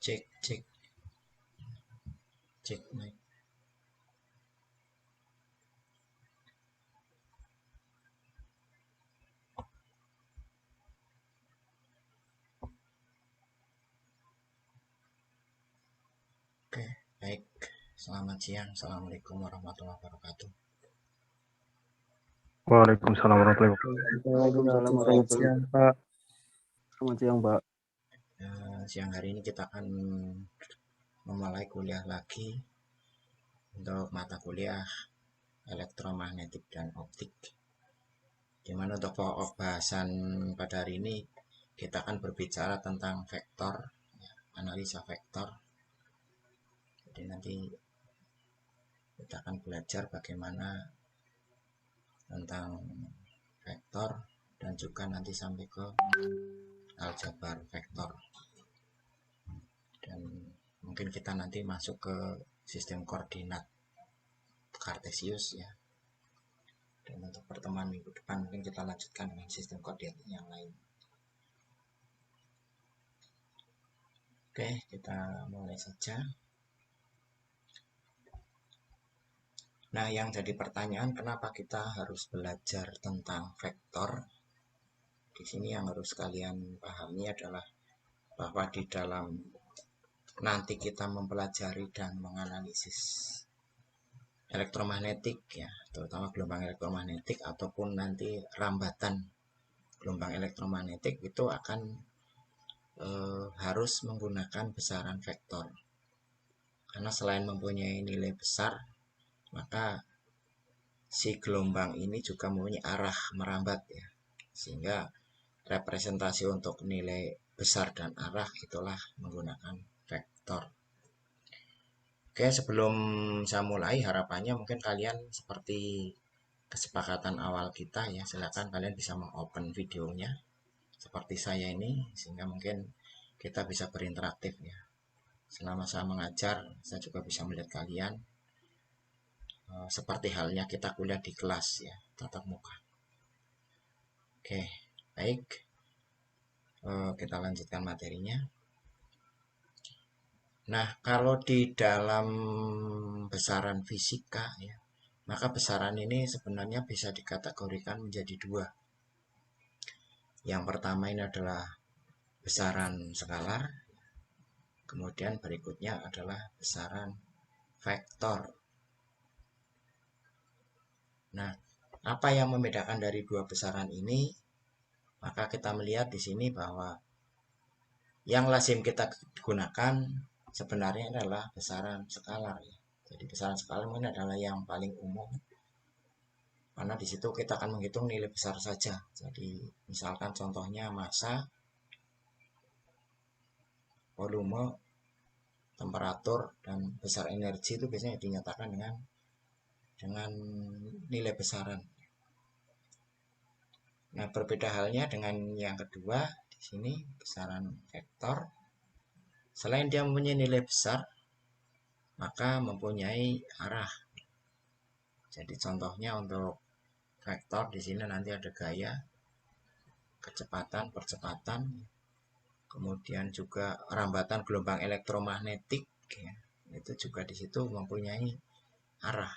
Cek cek cek mic. Oke, baik. Selamat siang. Assalamualaikum warahmatullahi wabarakatuh. Waalaikumsalam warahmatullahi wabarakatuh. Waalaikumsalam Selamat warahmatullahi siang, Pak. Selamat siang, Pak. Siang hari ini kita akan memulai kuliah lagi untuk mata kuliah elektromagnetik dan optik. Dimana untuk pokok bahasan pada hari ini kita akan berbicara tentang vektor, analisa vektor. Jadi nanti kita akan belajar bagaimana tentang vektor dan juga nanti sampai ke aljabar vektor. Dan mungkin kita nanti masuk ke sistem koordinat Kartesius ya. Dan untuk pertemuan minggu depan mungkin kita lanjutkan dengan sistem koordinat yang lain. Oke, kita mulai saja. Nah, yang jadi pertanyaan kenapa kita harus belajar tentang vektor? Di sini yang harus kalian pahami adalah bahwa di dalam nanti kita mempelajari dan menganalisis elektromagnetik ya, terutama gelombang elektromagnetik ataupun nanti rambatan gelombang elektromagnetik itu akan harus menggunakan besaran vektor. Karena selain mempunyai nilai besar, maka si gelombang ini juga mempunyai arah merambat ya. Sehingga representasi untuk nilai besar dan arah itulah menggunakan vektor. Oke, sebelum saya mulai harapannya mungkin kalian seperti kesepakatan awal kita ya, silakan kalian bisa mengopen videonya seperti saya ini sehingga mungkin kita bisa berinteraktif ya. Selama saya mengajar, saya juga bisa melihat kalian seperti halnya kita kuliah di kelas ya, tatap muka. Oke, baik. Kita lanjutkan materinya. Nah, kalau di dalam besaran fisika ya, maka besaran ini sebenarnya bisa dikategorikan menjadi dua. Yang pertama ini adalah besaran skalar, kemudian berikutnya adalah besaran vektor. Nah, apa yang membedakan dari dua besaran ini? Maka kita melihat di sini bahwa yang lazim kita gunakan sebenarnya adalah besaran skalar ya. Jadi besaran skalar ini adalah yang paling umum. Karena di situ kita akan menghitung nilai besar saja. Jadi misalkan contohnya massa, volume, temperatur, dan besar energi itu biasanya dinyatakan dengan nilai besaran. Nah, berbeda halnya dengan yang kedua di sini besaran vektor. Selain dia mempunyai nilai besar, maka mempunyai arah. Jadi contohnya untuk vektor di sini nanti ada gaya, kecepatan, percepatan, kemudian juga rambatan gelombang elektromagnetik ya. Itu juga di situ mempunyai arah.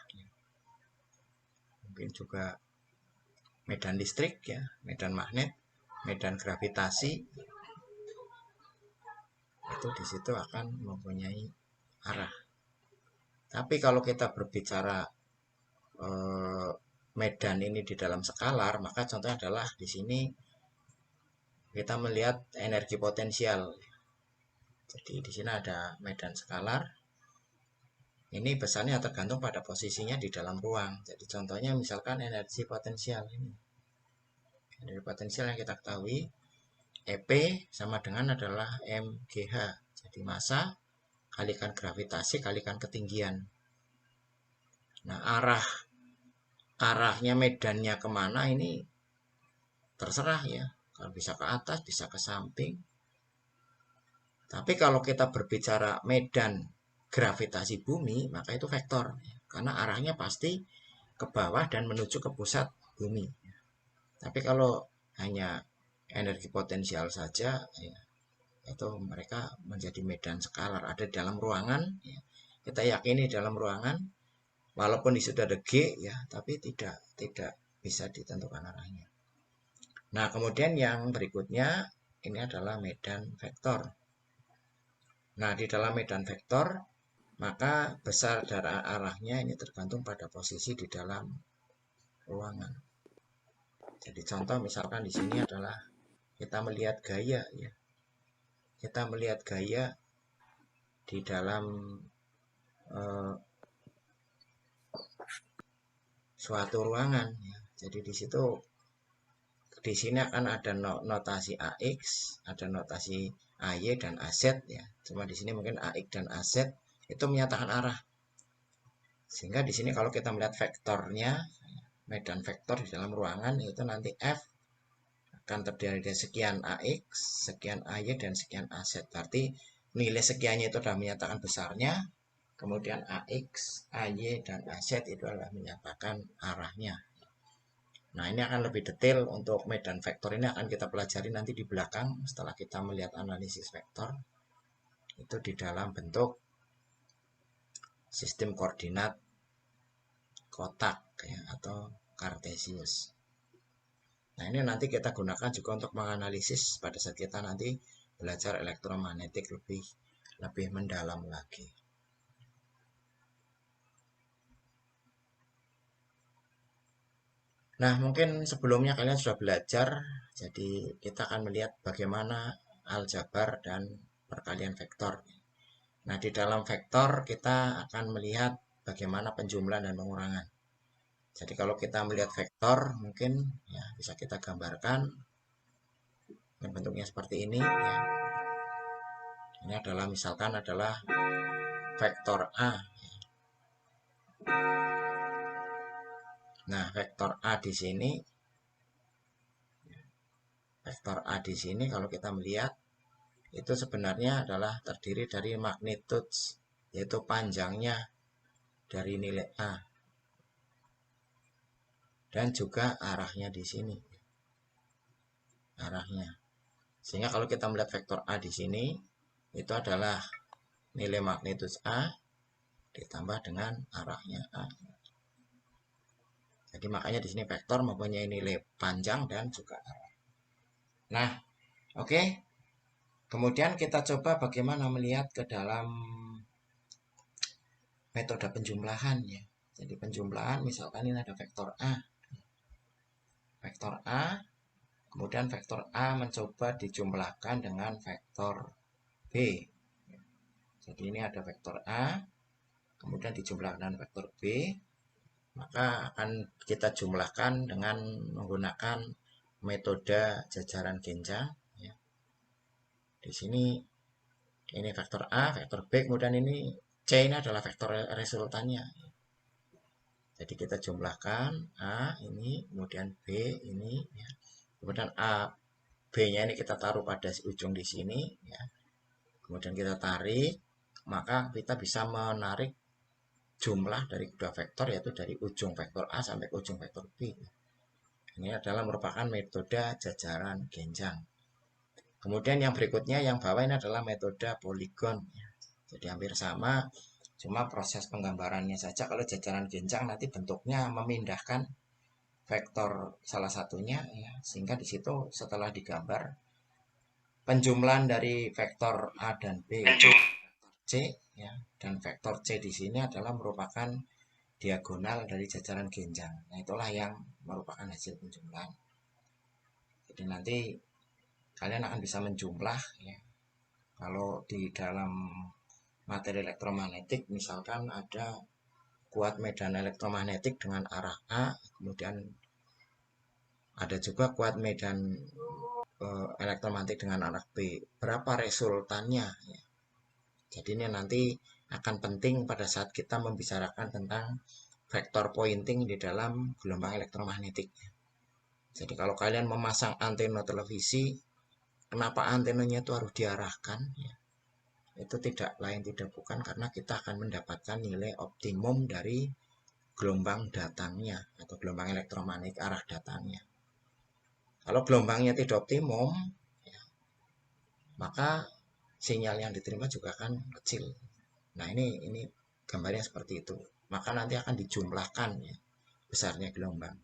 Mungkin juga medan listrik ya, medan magnet, medan gravitasi. Itu di situ akan mempunyai arah. Tapi kalau kita berbicara medan ini di dalam skalar, maka contohnya adalah di sini kita melihat energi potensial. Jadi di sini ada medan skalar. Ini besarnya tergantung pada posisinya di dalam ruang. Jadi contohnya misalkan energi potensial ini. Energi potensial yang kita ketahui EP sama dengan adalah mgh. Jadi massa kalikan gravitasi kalikan ketinggian. Nah, arahnya medannya kemana ini terserah ya. Kalau bisa ke atas, bisa ke samping. Tapi kalau kita berbicara medan gravitasi bumi, maka itu vektor. Karena arahnya pasti ke bawah dan menuju ke pusat bumi. Tapi kalau hanya energi potensial saja, ya itu mereka menjadi medan skalar ada di dalam ruangan ya. Kita yakini dalam ruangan walaupun di situ ada G ya, tapi tidak bisa ditentukan arahnya. Nah, kemudian yang berikutnya ini adalah medan vektor. Nah, di dalam medan vektor maka besar dari arahnya ini tergantung pada posisi di dalam ruangan. Jadi contoh misalkan di sini adalah kita melihat gaya ya. Kita melihat gaya di dalam suatu ruangan ya. Jadi di sini akan ada notasi AX, ada notasi AY dan AZ ya. Cuma di sini mungkin AX dan AZ itu menyatakan arah. Sehingga di sini kalau kita melihat vektornya, medan vektor di dalam ruangan itu nanti F akan terdiri dari sekian AX, sekian AY dan sekian AZ. Berarti nilai sekiannya itu adalah menyatakan besarnya, kemudian AX, AY dan AZ itu adalah menyatakan arahnya. Nah, ini akan lebih detail untuk medan vektor ini akan kita pelajari nanti di belakang setelah kita melihat analisis vektor. Itu di dalam bentuk sistem koordinat kotak ya, atau kartesius. Nah, ini nanti kita gunakan juga untuk menganalisis pada saat kita nanti belajar elektromagnetik lebih mendalam lagi. Nah, mungkin sebelumnya kalian sudah belajar, jadi kita akan melihat bagaimana aljabar dan perkalian vektor. Nah, di dalam vektor kita akan melihat bagaimana penjumlahan dan pengurangan. Jadi kalau kita melihat vektor, mungkin ya bisa kita gambarkan. Dan bentuknya seperti ini ya. Ini adalah misalkan adalah vektor A. Nah, vektor A di sini kalau kita melihat itu sebenarnya adalah terdiri dari magnitude, yaitu panjangnya dari nilai A dan juga arahnya di sini. Arahnya. Sehingga kalau kita melihat vektor A di sini itu adalah nilai magnitude A ditambah dengan arahnya A. Jadi makanya di sini vektor mempunyai nilai panjang dan juga arah. Nah, oke. Kemudian kita coba bagaimana melihat ke dalam metode penjumlahan ya. Jadi penjumlahan misalkan ini ada vektor A. Vektor A, kemudian vektor A mencoba dijumlahkan dengan vektor B. Jadi ini ada vektor A, kemudian dijumlahkan dengan vektor B, maka akan kita jumlahkan dengan menggunakan metode jajaran genjang. Ya. Di sini ini vektor A, vektor B, kemudian ini C ini adalah vektor resultannya. Jadi kita jumlahkan A ini, kemudian B ini, ya. Kemudian A, B-nya ini kita taruh pada ujung di sini, ya. Kemudian kita tarik, maka kita bisa menarik jumlah dari kedua vektor, yaitu dari ujung vektor A sampai ke ujung vektor B. Ini adalah merupakan metode jajaran genjang. Kemudian yang berikutnya, yang bawah ini adalah metode poligon. Jadi hampir sama, cuma proses penggambarannya saja. Kalau jajaran genjang nanti bentuknya memindahkan vektor salah satunya, ya, sehingga di situ setelah digambar penjumlahan dari vektor A dan B, C, ya, dan vektor C di sini adalah merupakan diagonal dari jajaran genjang. Nah, itulah yang merupakan hasil penjumlahan. Jadi nanti kalian akan bisa menjumlah ya. Kalau di dalam materi elektromagnetik misalkan ada kuat medan elektromagnetik dengan arah A, kemudian ada juga kuat medan elektromagnetik dengan arah B. Berapa resultannya ya. Jadi ini nanti akan penting pada saat kita membicarakan tentang vektor pointing di dalam gelombang elektromagnetik. Jadi kalau kalian memasang antena televisi, kenapa antenanya itu harus diarahkan? Ya. Itu tidak lain tidak bukan karena kita akan mendapatkan nilai optimum dari gelombang datangnya atau gelombang elektromagnetik arah datangnya. Kalau gelombangnya tidak optimum, ya, maka sinyal yang diterima juga akan kecil. Nah, ini gambarnya seperti itu. Maka nanti akan dijumlahkan ya, besarnya gelombang.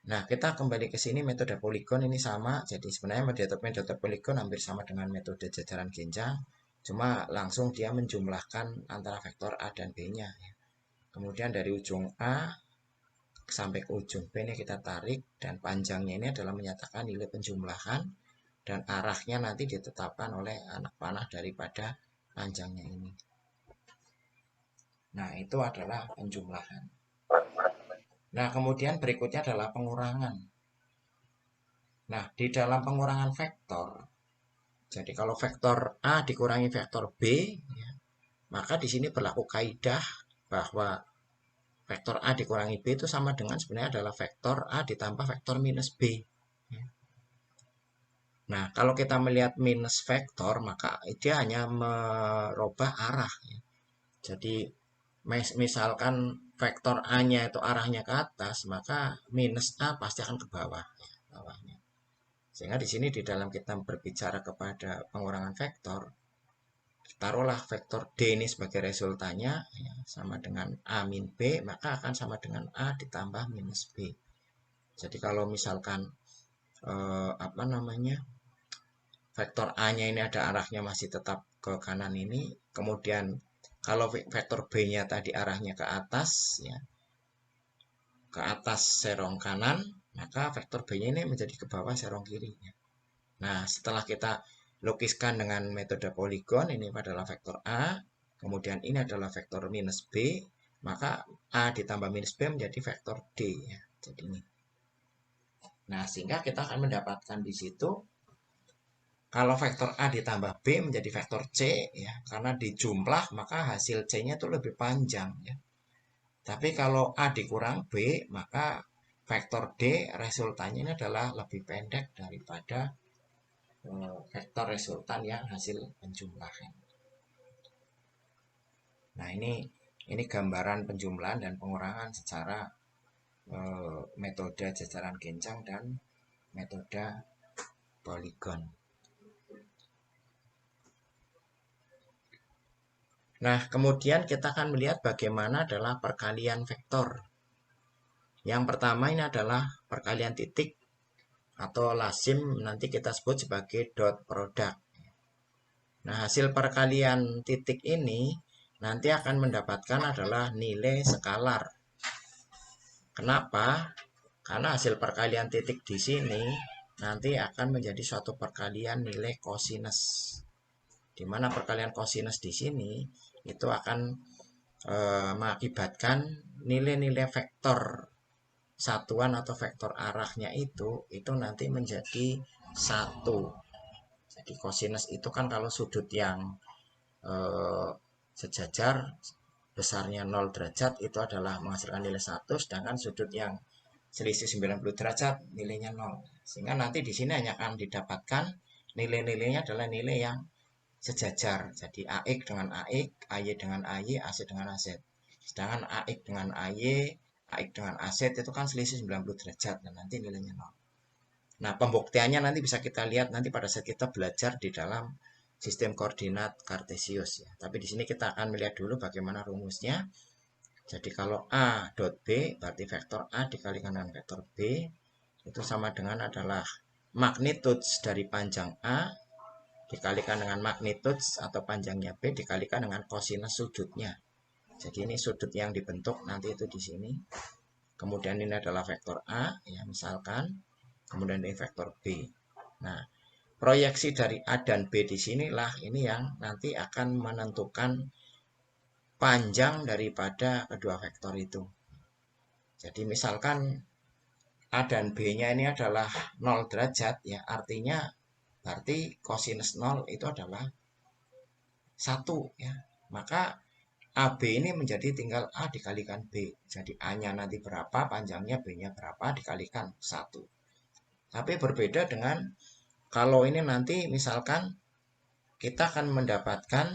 Nah, kita kembali ke sini, metode poligon ini sama. Jadi sebenarnya metode poligon hampir sama dengan metode jajaran genjang, cuma langsung dia menjumlahkan antara vektor A dan B-nya. Kemudian dari ujung A sampai ke ujung B ini kita tarik, dan panjangnya ini adalah menyatakan nilai penjumlahan, dan arahnya nanti ditetapkan oleh anak panah daripada panjangnya ini. Nah, itu adalah penjumlahan. Nah, kemudian berikutnya adalah pengurangan. Nah, di dalam pengurangan vektor, jadi kalau vektor A dikurangi vektor B, ya, maka di sini berlaku kaidah bahwa vektor A dikurangi B itu sama dengan sebenarnya adalah vektor A ditambah vektor minus B. Nah, kalau kita melihat minus vektor, maka dia hanya merubah arah. Jadi, misalkan vektor A-nya itu arahnya ke atas, maka minus A pasti akan ke bawah. Bawahnya. Sehingga di sini di dalam kita berbicara kepada pengurangan vektor, taruhlah vektor D ini sebagai resultannya ya, sama dengan A min B, maka akan sama dengan A ditambah minus B. Jadi kalau misalkan vektor A-nya ini ada arahnya masih tetap ke kanan ini, kemudian kalau vektor B-nya tadi arahnya ke atas ya, ke atas serong kanan, maka vektor B-nya ini menjadi ke bawah serong kiri. Nah, setelah kita lukiskan dengan metode poligon, ini adalah vektor A, kemudian ini adalah vektor minus B, maka A ditambah minus B menjadi vektor D. Ya. Jadi ini. Nah, sehingga kita akan mendapatkan di situ, kalau vektor A ditambah B menjadi vektor C, ya, karena dijumlah, maka hasil C-nya itu lebih panjang. Ya. Tapi kalau A dikurang B, maka vektor D resultannya ini adalah lebih pendek daripada vektor resultan yang hasil penjumlahan. Nah, ini gambaran penjumlahan dan pengurangan secara metode jajaran genjang dan metode poligon. Nah, kemudian kita akan melihat bagaimana adalah perkalian vektor. Yang pertama ini adalah perkalian titik atau lazim nanti kita sebut sebagai dot product. Nah, hasil perkalian titik ini nanti akan mendapatkan adalah nilai skalar. Kenapa? Karena hasil perkalian titik di sini nanti akan menjadi suatu perkalian nilai kosinus. Di mana perkalian kosinus di sini itu akan mengakibatkan nilai-nilai vektor satuan atau vektor arahnya itu nanti menjadi 1. Jadi kosinus itu kan kalau sudut yang sejajar besarnya 0 derajat itu adalah menghasilkan nilai 1, sedangkan sudut yang selisih 90 derajat nilainya 0. Sehingga nanti di sini hanya akan didapatkan nilai-nilainya adalah nilai yang sejajar. Jadi AX dengan AX, AY dengan AY, AC dengan AZ. Sedangkan AX dengan AY, AX dengan AZ itu kan selisih 90 derajat dan nanti nilainya 0. Nah, pembuktiannya nanti bisa kita lihat nanti pada saat kita belajar di dalam sistem koordinat Kartesius ya. Tapi di sini kita akan melihat dulu bagaimana rumusnya. Jadi kalau A dot B berarti vektor A dikalikan dengan vektor B itu sama dengan adalah magnitude dari panjang A dikalikan dengan magnitude atau panjangnya B dikalikan dengan kosinus sudutnya. Jadi ini sudut yang dibentuk nanti itu di sini. Kemudian ini adalah vektor A ya misalkan. Kemudian ini vektor B. Nah, proyeksi dari A dan B di sinilah ini yang nanti akan menentukan panjang daripada kedua vektor itu. Jadi misalkan A dan B-nya ini adalah 0 derajat ya, artinya berarti kosinus 0 itu adalah 1 ya. Maka AB ini menjadi tinggal A dikalikan B. Jadi A-nya nanti berapa, panjangnya B-nya berapa dikalikan 1. Tapi berbeda dengan kalau ini nanti misalkan kita akan mendapatkan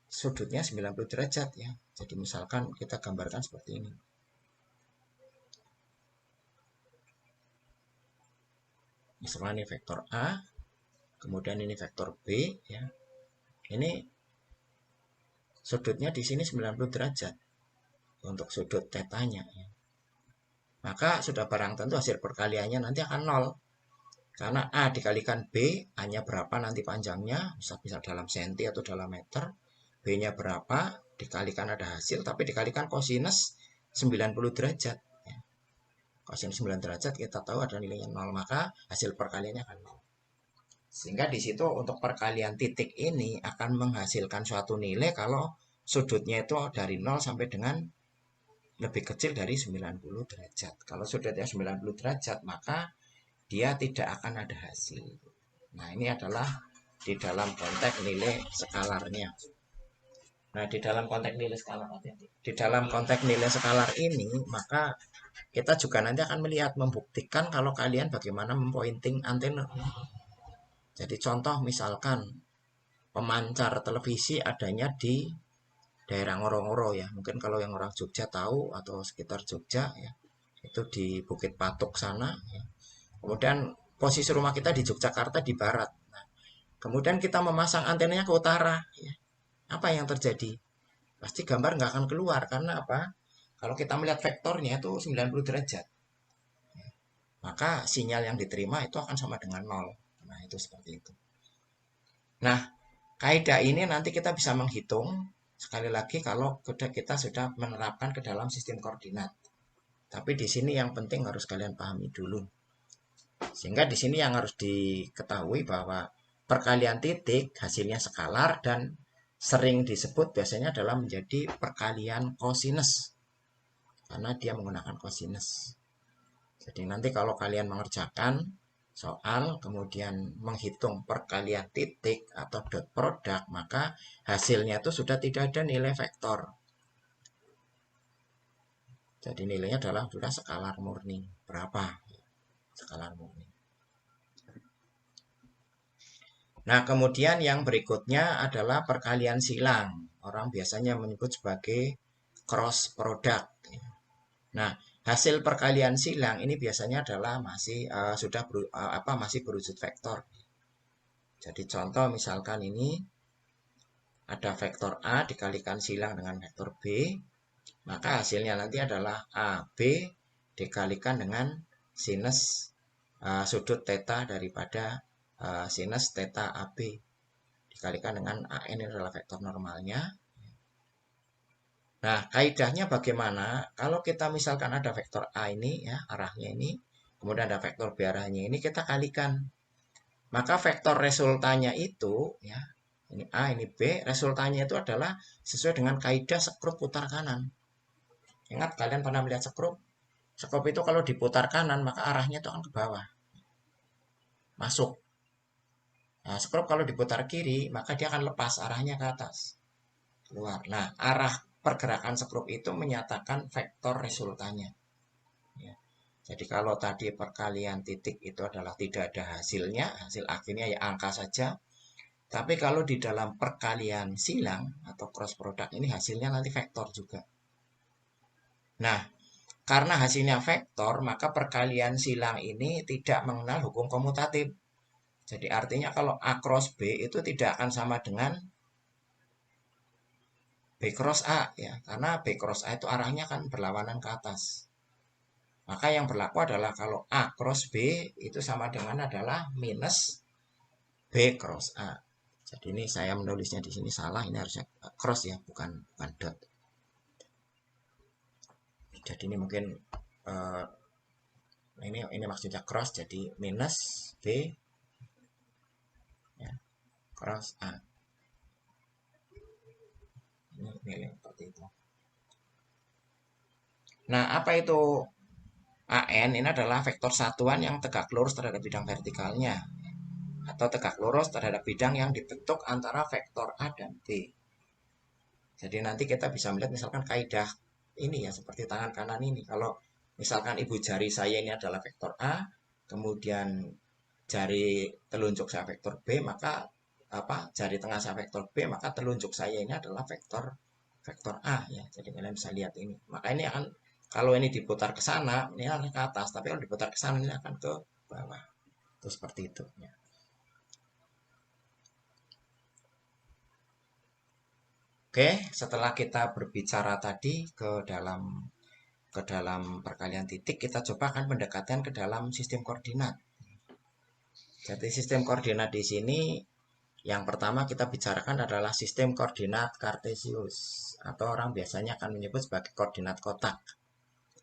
sudutnya 90 derajat ya. Jadi misalkan kita gambarkan seperti ini. Misalnya ini vektor A, kemudian ini vektor B ya. Ini sudutnya di sini 90 derajat untuk sudut tetanya ya. Maka sudah barang tentu hasil perkaliannya nanti akan 0. Karena A dikalikan B, A-nya berapa nanti panjangnya, bisa dalam senti atau dalam meter. B-nya berapa, dikalikan ada hasil, tapi dikalikan kosinus 90 derajat. Ya. Kosinus 90 derajat kita tahu ada nilainya 0, maka hasil perkaliannya akan 0. Sehingga di situ untuk perkalian titik ini akan menghasilkan suatu nilai kalau sudutnya itu dari 0 sampai dengan lebih kecil dari 90 derajat. Kalau sudutnya 90 derajat, maka dia tidak akan ada hasil. Nah, ini adalah di dalam konteks nilai skalarnya. Nah, di dalam konteks nilai skalar ini, maka kita juga nanti akan melihat, membuktikan kalau kalian bagaimana mempointing antena. Jadi contoh misalkan pemancar televisi adanya di daerah Ngoro-Ngoro ya. Mungkin kalau yang orang Jogja tahu atau sekitar Jogja ya, itu di Bukit Patuk sana ya. Kemudian posisi rumah kita di Yogyakarta di barat. Nah, kemudian kita memasang antenanya ke utara ya. Apa yang terjadi? Pasti gambar nggak akan keluar. Karena apa? Kalau kita melihat vektornya itu 90 derajat. Maka sinyal yang diterima itu akan sama dengan 0. Nah, itu seperti itu. Nah, kaidah ini nanti kita bisa menghitung sekali lagi kalau kita sudah menerapkan ke dalam sistem koordinat. Tapi di sini yang penting harus kalian pahami dulu. Sehingga di sini yang harus diketahui bahwa perkalian titik hasilnya skalar dan sering disebut biasanya adalah menjadi perkalian kosinus. Karena dia menggunakan kosinus. Jadi nanti kalau kalian mengerjakan soal kemudian menghitung perkalian titik atau dot product, maka hasilnya itu sudah tidak ada nilai vektor. Jadi nilainya adalah sudah skalar murni. Berapa? Skalar murni. Nah, kemudian yang berikutnya adalah perkalian silang. Orang biasanya menyebut sebagai cross product. Nah, hasil perkalian silang ini biasanya adalah masih masih berwujud vektor. Jadi contoh misalkan ini ada vektor A dikalikan silang dengan vektor B, maka hasilnya nanti adalah AB dikalikan dengan sinus sudut theta daripada sinus theta AB dikalikan dengan AN, ini adalah vektor normalnya. Nah, kaidahnya bagaimana? Kalau kita misalkan ada vektor A ini ya, arahnya ini, kemudian ada vektor B arahnya ini, kita kalikan. Maka vektor resultanya itu ya, ini A, ini B, resultanya itu adalah sesuai dengan kaidah sekrup putar kanan. Ingat kalian pernah melihat sekrup? Sekrup itu kalau diputar kanan, maka arahnya itu akan ke bawah. Masuk. Nah, sekrup kalau diputar kiri, maka dia akan lepas arahnya ke atas. Keluar. Nah, arah pergerakan sekrup itu menyatakan vektor resultanya. Ya. Jadi kalau tadi perkalian titik itu adalah tidak ada hasilnya, hasil akhirnya ya angka saja. Tapi kalau di dalam perkalian silang atau cross product ini hasilnya nanti vektor juga. Nah, karena hasilnya vektor, maka perkalian silang ini tidak mengenal hukum komutatif. Jadi artinya kalau A cross B itu tidak akan sama dengan B cross A ya, karena B cross A itu arahnya kan berlawanan ke atas. Maka yang berlaku adalah kalau A cross B itu sama dengan adalah minus B cross A. Jadi ini saya menulisnya di sini salah, ini harusnya cross ya, bukan dot. Jadi ini mungkin ini maksudnya cross, jadi minus B ya, cross A. Ini nilai seperti itu. Nah, apa itu AN? Ini adalah vektor satuan yang tegak lurus terhadap bidang vertikalnya atau tegak lurus terhadap bidang yang dibentuk antara vektor A dan B. Jadi nanti kita bisa melihat misalkan kaidah ini ya, seperti tangan kanan ini. Kalau misalkan ibu jari saya ini adalah vektor A, kemudian jari telunjuk saya vektor B, maka jari tengah saya vektor B, maka telunjuk saya ini adalah vektor A ya. Jadi kalian bisa lihat ini. Maka ini akan, kalau ini diputar ke sana, ini akan ke atas, tapi kalau diputar ke sana ini akan ke bawah. Itu seperti itu ya. Oke, setelah kita berbicara tadi ke dalam perkalian titik, kita coba akan pendekatan ke dalam sistem koordinat. Jadi sistem koordinat di sini yang pertama kita bicarakan adalah sistem koordinat Kartesius, atau orang biasanya akan menyebut sebagai koordinat kotak.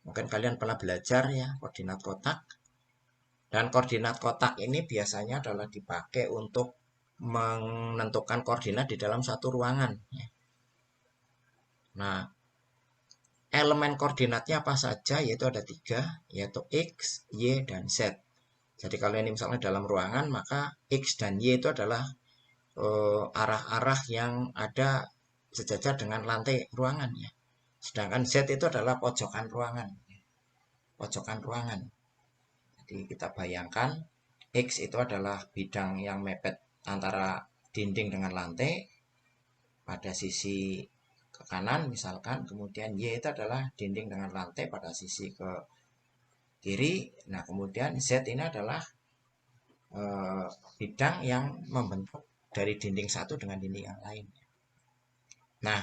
Mungkin kalian pernah belajar ya koordinat kotak. Dan koordinat kotak ini biasanya adalah dipakai untuk menentukan koordinat di dalam satu ruangan. Nah, elemen koordinatnya apa saja? Yaitu ada 3, yaitu X, Y, dan Z. Jadi kalau ini misalnya dalam ruangan, maka X dan Y itu adalah arah-arah yang ada sejajar dengan lantai ruangan ya. Sedangkan Z itu adalah pojokan ruangan. Pojokan ruangan. Jadi kita bayangkan X itu adalah bidang yang mepet antara dinding dengan lantai pada sisi ke kanan misalkan, kemudian Y itu adalah dinding dengan lantai pada sisi ke kiri. Nah, kemudian Z ini adalah bidang yang membentuk dari dinding satu dengan dinding yang lain. Nah,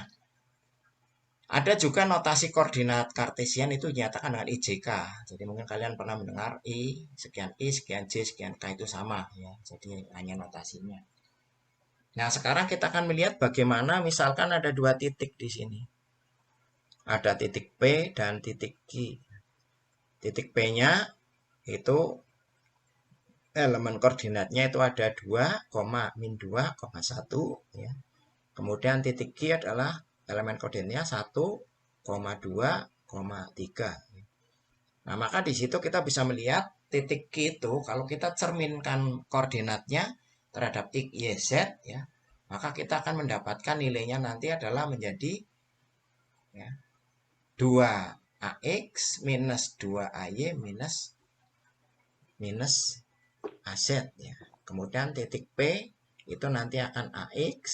ada juga notasi koordinat kartesian itu dinyatakan dengan IJK. Jadi mungkin kalian pernah mendengar I sekian J sekian K itu sama ya. Jadi hanya notasinya. Nah, sekarang kita akan melihat bagaimana misalkan ada 2 titik di sini. Ada titik P dan titik Q. Titik P-nya itu elemen koordinatnya itu ada 2, min 2, 1 ya. Kemudian titik Q adalah elemen koordinatnya 1, 2, 3. Nah, maka di situ kita bisa melihat titik Q itu kalau kita cerminkan koordinatnya terhadap X, Y, Z ya, maka kita akan mendapatkan nilainya nanti adalah menjadi ya, 2AX minus 2AY minus AZ ya. Kemudian titik P itu nanti akan AX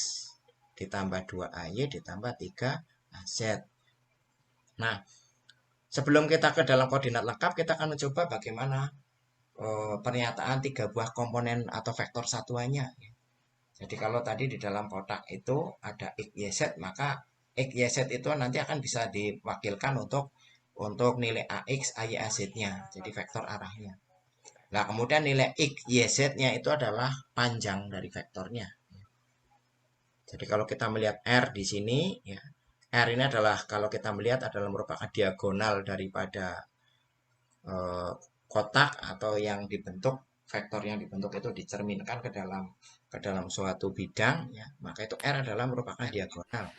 ditambah 2AY ditambah 3AZ. Nah, sebelum kita ke dalam koordinat lengkap, kita akan mencoba bagaimana pernyataan 3 buah komponen atau vektor satuannya. Jadi kalau tadi di dalam kotak itu ada X, Y, Z, maka X, Y, Z itu nanti akan bisa diwakilkan untuk nilai AX, AY, AZ-nya. Jadi vektor arahnya. Nah, kemudian nilai X, Y, Z-nya itu adalah panjang dari vektornya. Jadi kalau kita melihat R di sini, ya, R ini adalah kalau kita melihat adalah merupakan diagonal daripada kotak atau yang dibentuk, vektor yang dibentuk itu dicerminkan ke dalam suatu bidang, ya, maka itu R adalah merupakan diagonal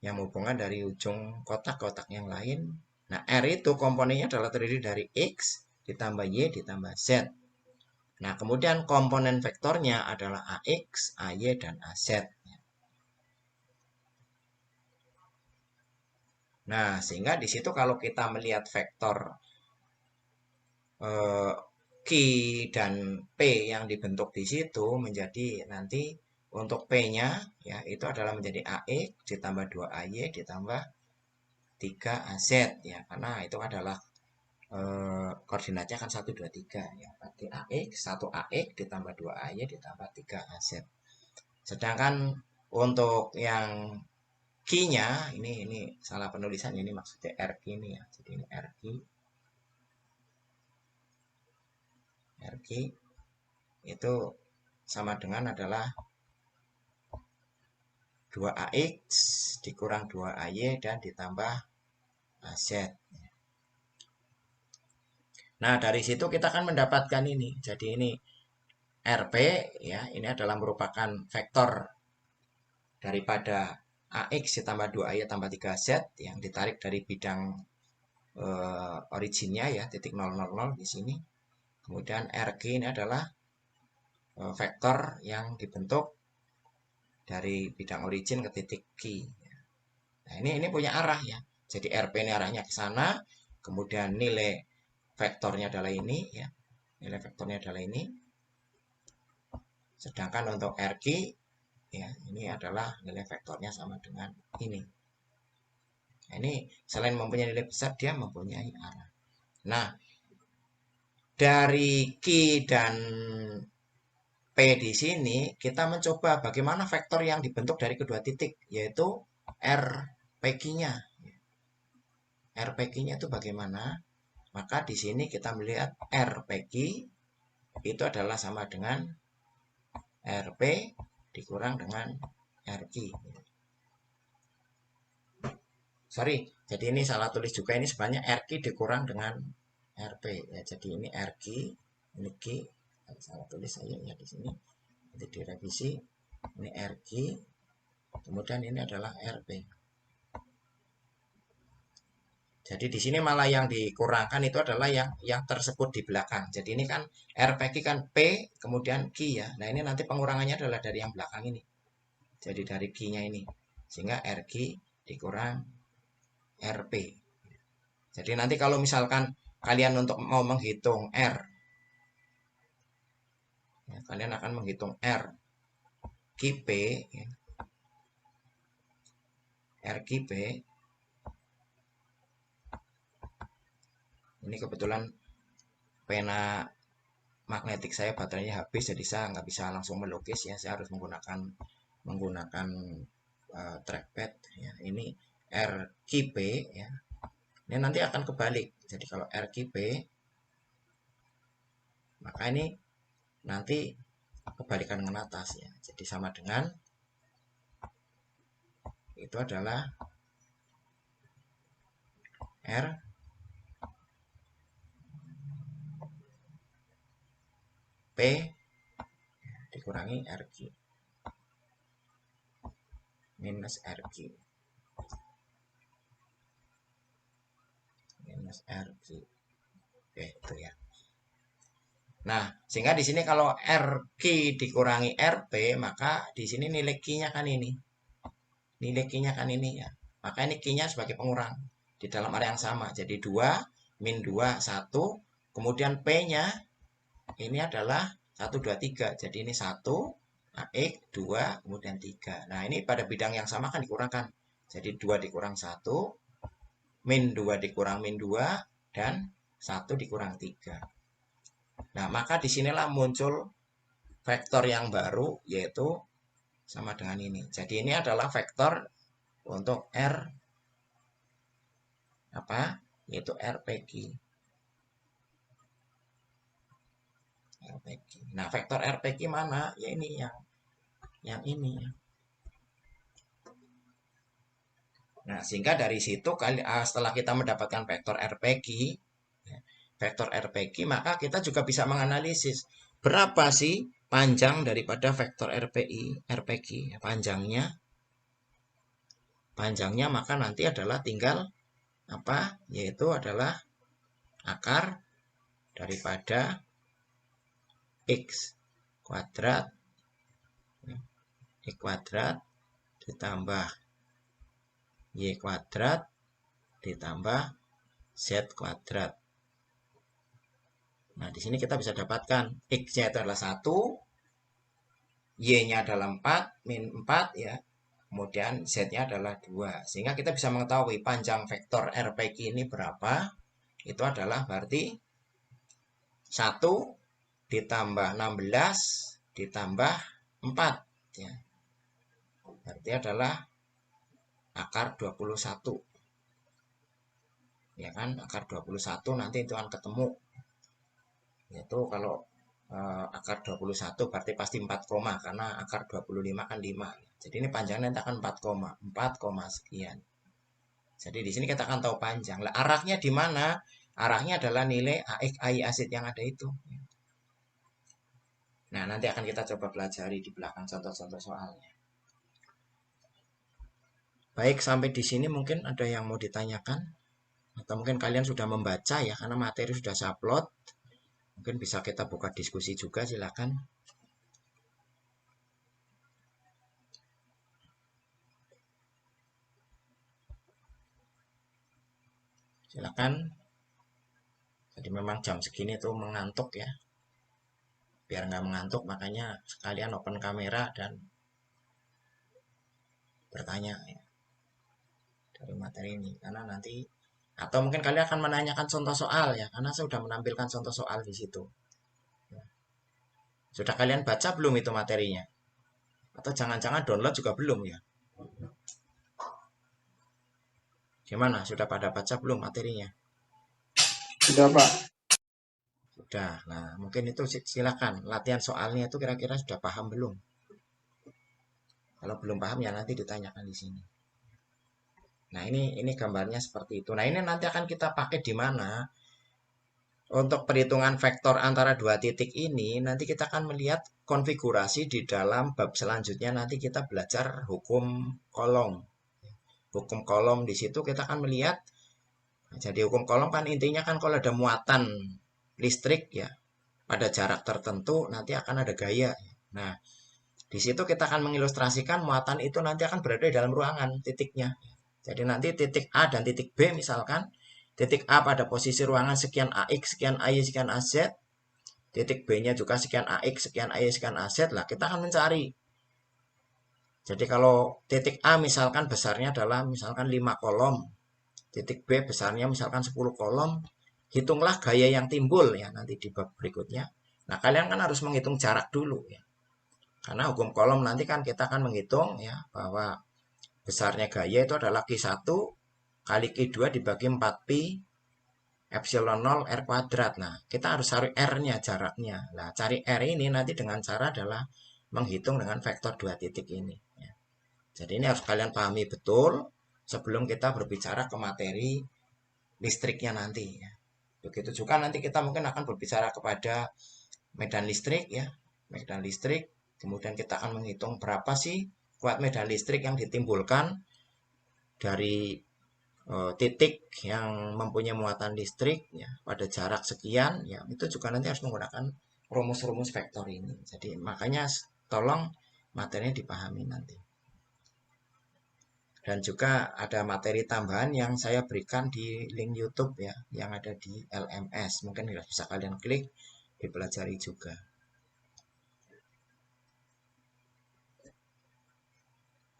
yang menghubungkan dari ujung kotak-kotak yang lain. Nah, R itu komponennya adalah terdiri dari X ditambah Y ditambah Z. Nah, kemudian komponen vektornya adalah AX, AY, dan AZ. Nah, sehingga di situ kalau kita melihat vektor Q dan P yang dibentuk di situ menjadi nanti untuk P-nya ya itu adalah menjadi AX ditambah 2AY ditambah 3AZ ya, karena itu adalah koordinatnya kan 1, 2, 3 ya. Berarti AX 1AX ditambah 2AY ditambah 3AZ. Sedangkan untuk yang Q-nya ini salah penulisan, ini maksudnya RQ ini ya. Jadi ini RQ itu sama dengan adalah 2AX dikurang 2AY dan ditambah AZ. Nah, dari situ kita akan mendapatkan ini. Jadi ini RP ya, ini adalah merupakan vektor daripada AX ditambah 2AY tambah 3Z yang ditarik dari bidang originnya ya, titik 000 di sini. Kemudian RG ini adalah vektor yang dibentuk dari bidang origin ke titik Q. Nah, ini punya arah ya. Jadi RP ini arahnya ke sana, kemudian nilai vektornya adalah ini ya. Nilai vektornya adalah ini. Sedangkan untuk RQ ya, ini adalah nilai vektornya sama dengan ini. Nah, ini selain mempunyai nilai besar, dia mempunyai arah. Nah, dari Q dan P di sini kita mencoba bagaimana vektor yang dibentuk dari kedua titik, yaitu RPQ-nya. RPQ-nya itu bagaimana? Maka di sini kita melihat RPQ itu adalah sama dengan RP dikurang dengan RQ. Sorry, jadi ini salah tulis juga, ini sebenarnya RQ dikurang dengan RP ya. Jadi ini RQ, ini Q, salah tulis saya ya di sini. Nanti direvisi, ini RQ, kemudian ini adalah RP. Jadi di sini malah yang dikurangkan itu adalah yang tersebut di belakang. Jadi ini kan RPQ kan P kemudian Q ya. Nah ini nanti pengurangannya adalah dari yang belakang ini. Jadi dari Q-nya ini. Sehingga RQ dikurang RP. Jadi nanti kalau misalkan kalian untuk mau menghitung R, ya, kalian akan menghitung R QP, ya. R QP. Ini kebetulan pena magnetik saya baterainya habis, jadi saya nggak bisa langsung melukis ya. Saya harus menggunakan trackpad. Ya. Ini RQP ya. Ini nanti akan kebalik. Jadi kalau RQP, maka ini nanti kebalikan dengan atas ya. Jadi sama dengan itu adalah R P dikurangi RQ minus RQ minus RQ. Oke, itu ya. Nah, sehingga di sini kalau RQ dikurangi RP, maka di sini nilai Q-nya kan ini. Nilai Q-nya kan ini ya. Maka ini Q-nya sebagai pengurang di dalam area yang sama. Jadi 2, min 2, 1. Kemudian P-nya ini adalah 1, 2, 3. Jadi ini 1, AX, 2, kemudian 3. Nah, ini pada bidang yang sama kan dikurangkan. Jadi 2 dikurang 1, min 2 dikurang min 2, dan 1 dikurang 3. Nah, maka disinilah muncul vektor yang baru, yaitu sama dengan ini. Jadi ini adalah vektor untuk R apa? Yaitu RPQ. RPQ. Nah, vektor RPQ mana? Ya ini yang ini ya. Nah, sehingga dari situ setelah kita mendapatkan vektor RPQ, maka kita juga bisa menganalisis berapa sih panjang daripada vektor RPQ. Panjangnya maka nanti adalah tinggal apa? Yaitu adalah akar daripada X kuadrat ditambah Y kuadrat ditambah Z kuadrat. Nah, di sini kita bisa dapatkan X-nya itu adalah 1, Y-nya adalah 4, min 4 ya. Kemudian Z-nya adalah 2. Sehingga kita bisa mengetahui panjang vektor RPQ ini berapa. Itu adalah berarti 1 ditambah 16 ditambah 4 ya. Berarti adalah akar 21. Ya kan, akar 21 nanti itu akan ketemu. Yaitu kalau akar 21 berarti pasti 4 koma, karena akar 25 kan 5. Jadi ini panjangnya nanti akan 4 koma sekian. Jadi di sini kita akan tahu panjang. Lah, arahnya di mana? Arahnya adalah nilai AX AI asid yang ada itu. Nah, nanti akan kita coba pelajari di belakang contoh-contoh soalnya. Baik, sampai di sini mungkin ada yang mau ditanyakan? Atau mungkin kalian sudah membaca ya, karena materi sudah saya upload. Mungkin bisa kita buka diskusi juga, silakan. Silakan. Jadi memang jam segini tuh mengantuk ya. Biar nggak mengantuk, makanya sekalian open kamera dan bertanya ya, dari materi ini. Karena nanti, atau mungkin kalian akan menanyakan contoh soal ya, karena saya sudah menampilkan contoh soal di situ. Sudah kalian baca belum itu materinya? Atau jangan-jangan download juga belum ya? Gimana? Sudah pada baca belum materinya? Sudah, Pak. Sudah. Nah, mungkin itu silakan. Latihan soalnya itu kira-kira sudah paham belum? Kalau belum paham ya nanti ditanyakan di sini. Nah, ini gambarnya seperti itu. Nah, ini nanti akan kita pakai di mana? Untuk perhitungan vektor antara dua titik ini, nanti kita akan melihat konfigurasi di dalam bab selanjutnya. Nanti kita belajar hukum kolom. Hukum kolom di situ kita akan melihat. Jadi hukum kolom kan intinya kan kalau ada muatan listrik ya pada jarak tertentu nanti akan ada gaya. Nah, di situ kita akan mengilustrasikan muatan itu nanti akan berada di dalam ruangan titiknya. Jadi nanti titik A dan titik B misalkan, titik A pada posisi ruangan sekian AX, sekian AY, sekian AZ, titik B-nya juga sekian AX, sekian AY, sekian AZ, lah kita akan mencari. Jadi kalau titik A misalkan besarnya adalah misalkan 5 kolom, titik B besarnya misalkan 10 kolom, hitunglah gaya yang timbul ya nanti di bab berikutnya. Nah, kalian kan harus menghitung jarak dulu ya. Karena hukum kolom nanti kan kita akan menghitung ya bahwa besarnya gaya itu adalah Q1 kali Q2 dibagi 4pi epsilon 0 R kuadrat. Nah, kita harus cari R-nya, jaraknya. Nah, cari R ini nanti dengan cara adalah menghitung dengan vektor dua titik ini. Ya. Jadi ini harus kalian pahami betul sebelum kita berbicara ke materi listriknya nanti. Ya. Begitu juga nanti kita mungkin akan berbicara kepada medan listrik ya. Medan listrik, kemudian kita akan menghitung berapa sih kuat medan listrik yang ditimbulkan dari titik yang mempunyai muatan listrik ya, pada jarak sekian ya, itu juga nanti harus menggunakan rumus-rumus vektor ini. Jadi makanya tolong materinya dipahami nanti. Dan juga ada materi tambahan yang saya berikan di link YouTube ya, yang ada di LMS. Mungkin bisa kalian klik, dipelajari juga.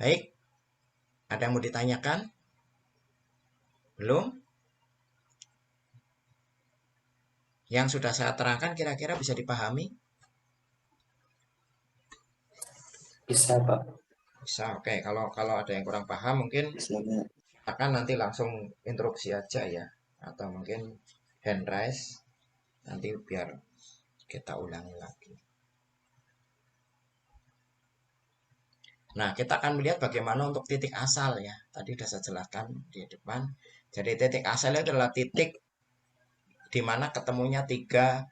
Baik, ada yang mau ditanyakan? Belum? Yang sudah saya terangkan kira-kira bisa dipahami? Bisa, Pak. Bisa, oke. Kalau ada yang kurang paham mungkin Bisa. akan nanti langsung interupsi aja ya. Atau mungkin hand raise. Nanti biar kita ulangi lagi. Nah, kita akan melihat bagaimana untuk titik asal ya. Tadi sudah saya jelaskan di depan. Jadi titik asal itu adalah titik di mana ketemunya tiga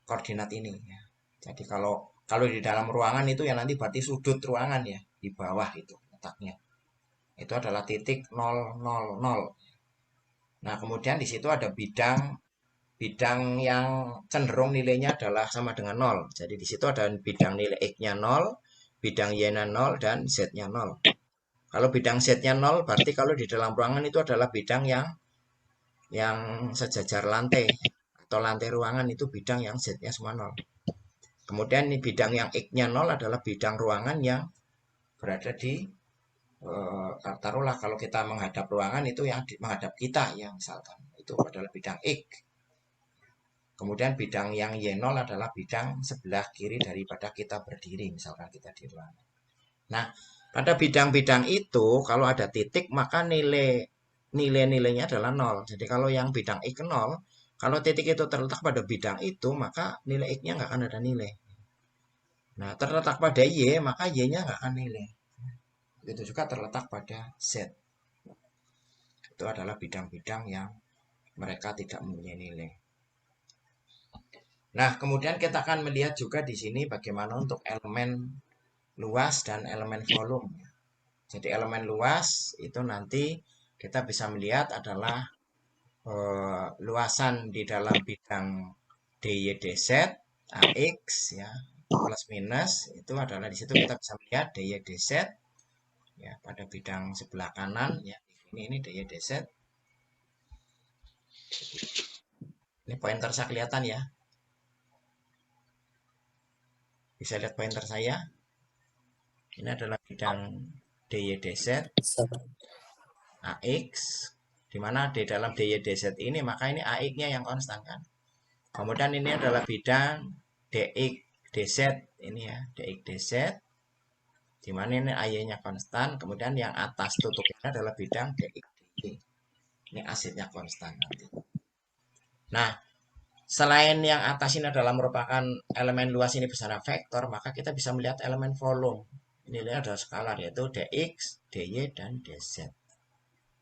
koordinat ini ya. Jadi kalau di dalam ruangan itu ya nanti berarti sudut ruangan ya, di bawah itu letaknya. Itu adalah titik 0, 0, 0. Nah, kemudian di situ ada bidang yang cenderung nilainya adalah sama dengan 0. Jadi di situ ada bidang nilai X-nya 0, bidang Y-nya 0, dan Z-nya 0. Kalau bidang Z-nya 0, berarti kalau di dalam ruangan itu adalah bidang yang sejajar lantai. Atau lantai ruangan itu bidang yang Z-nya semua 0. Kemudian ini bidang yang X-nya 0 adalah bidang ruangan yang berada di taruhlah kalau kita menghadap ruangan itu yang menghadap kita ya misalkan. Itu adalah bidang X. Kemudian bidang yang Y0 adalah bidang sebelah kiri daripada kita berdiri misalkan kita di ruangan. Nah, pada bidang-bidang itu kalau ada titik maka nilainya adalah 0. Jadi kalau yang bidang X 0, kalau titik itu terletak pada bidang itu maka nilai X-nya nggak akan ada nilai. Nah, terletak pada Y, maka Y-nya nggak akan nilai. Begitu juga terletak pada Z. Itu adalah bidang-bidang yang mereka tidak mempunyai nilai. Nah, kemudian kita akan melihat juga di sini bagaimana untuk elemen luas dan elemen volume. Jadi elemen luas itu nanti kita bisa melihat adalah luasan di dalam bidang DY DZ, AX ya, plus minus itu adalah di situ kita bisa melihat DY DZ ya pada bidang sebelah kanan ya. Ini DY DZ. Ini pointer saya kelihatan ya. Bisa lihat pointer saya. Ini adalah bidang DY DZ, AX, di mana di dalam DY DZ ini maka ini AX-nya yang konstan kan. Kemudian ini adalah bidang DX DZ ini ya, DX DZ. di mana ini AY-nya konstan, kemudian yang atas tutupnya adalah bidang DX DY. Ini asidnya konstan nanti. Nah, selain yang atas ini adalah merupakan elemen luas ini besaran vektor, maka kita bisa melihat elemen volume. Nilainya adalah skalar, yaitu dx, dy, dan dz.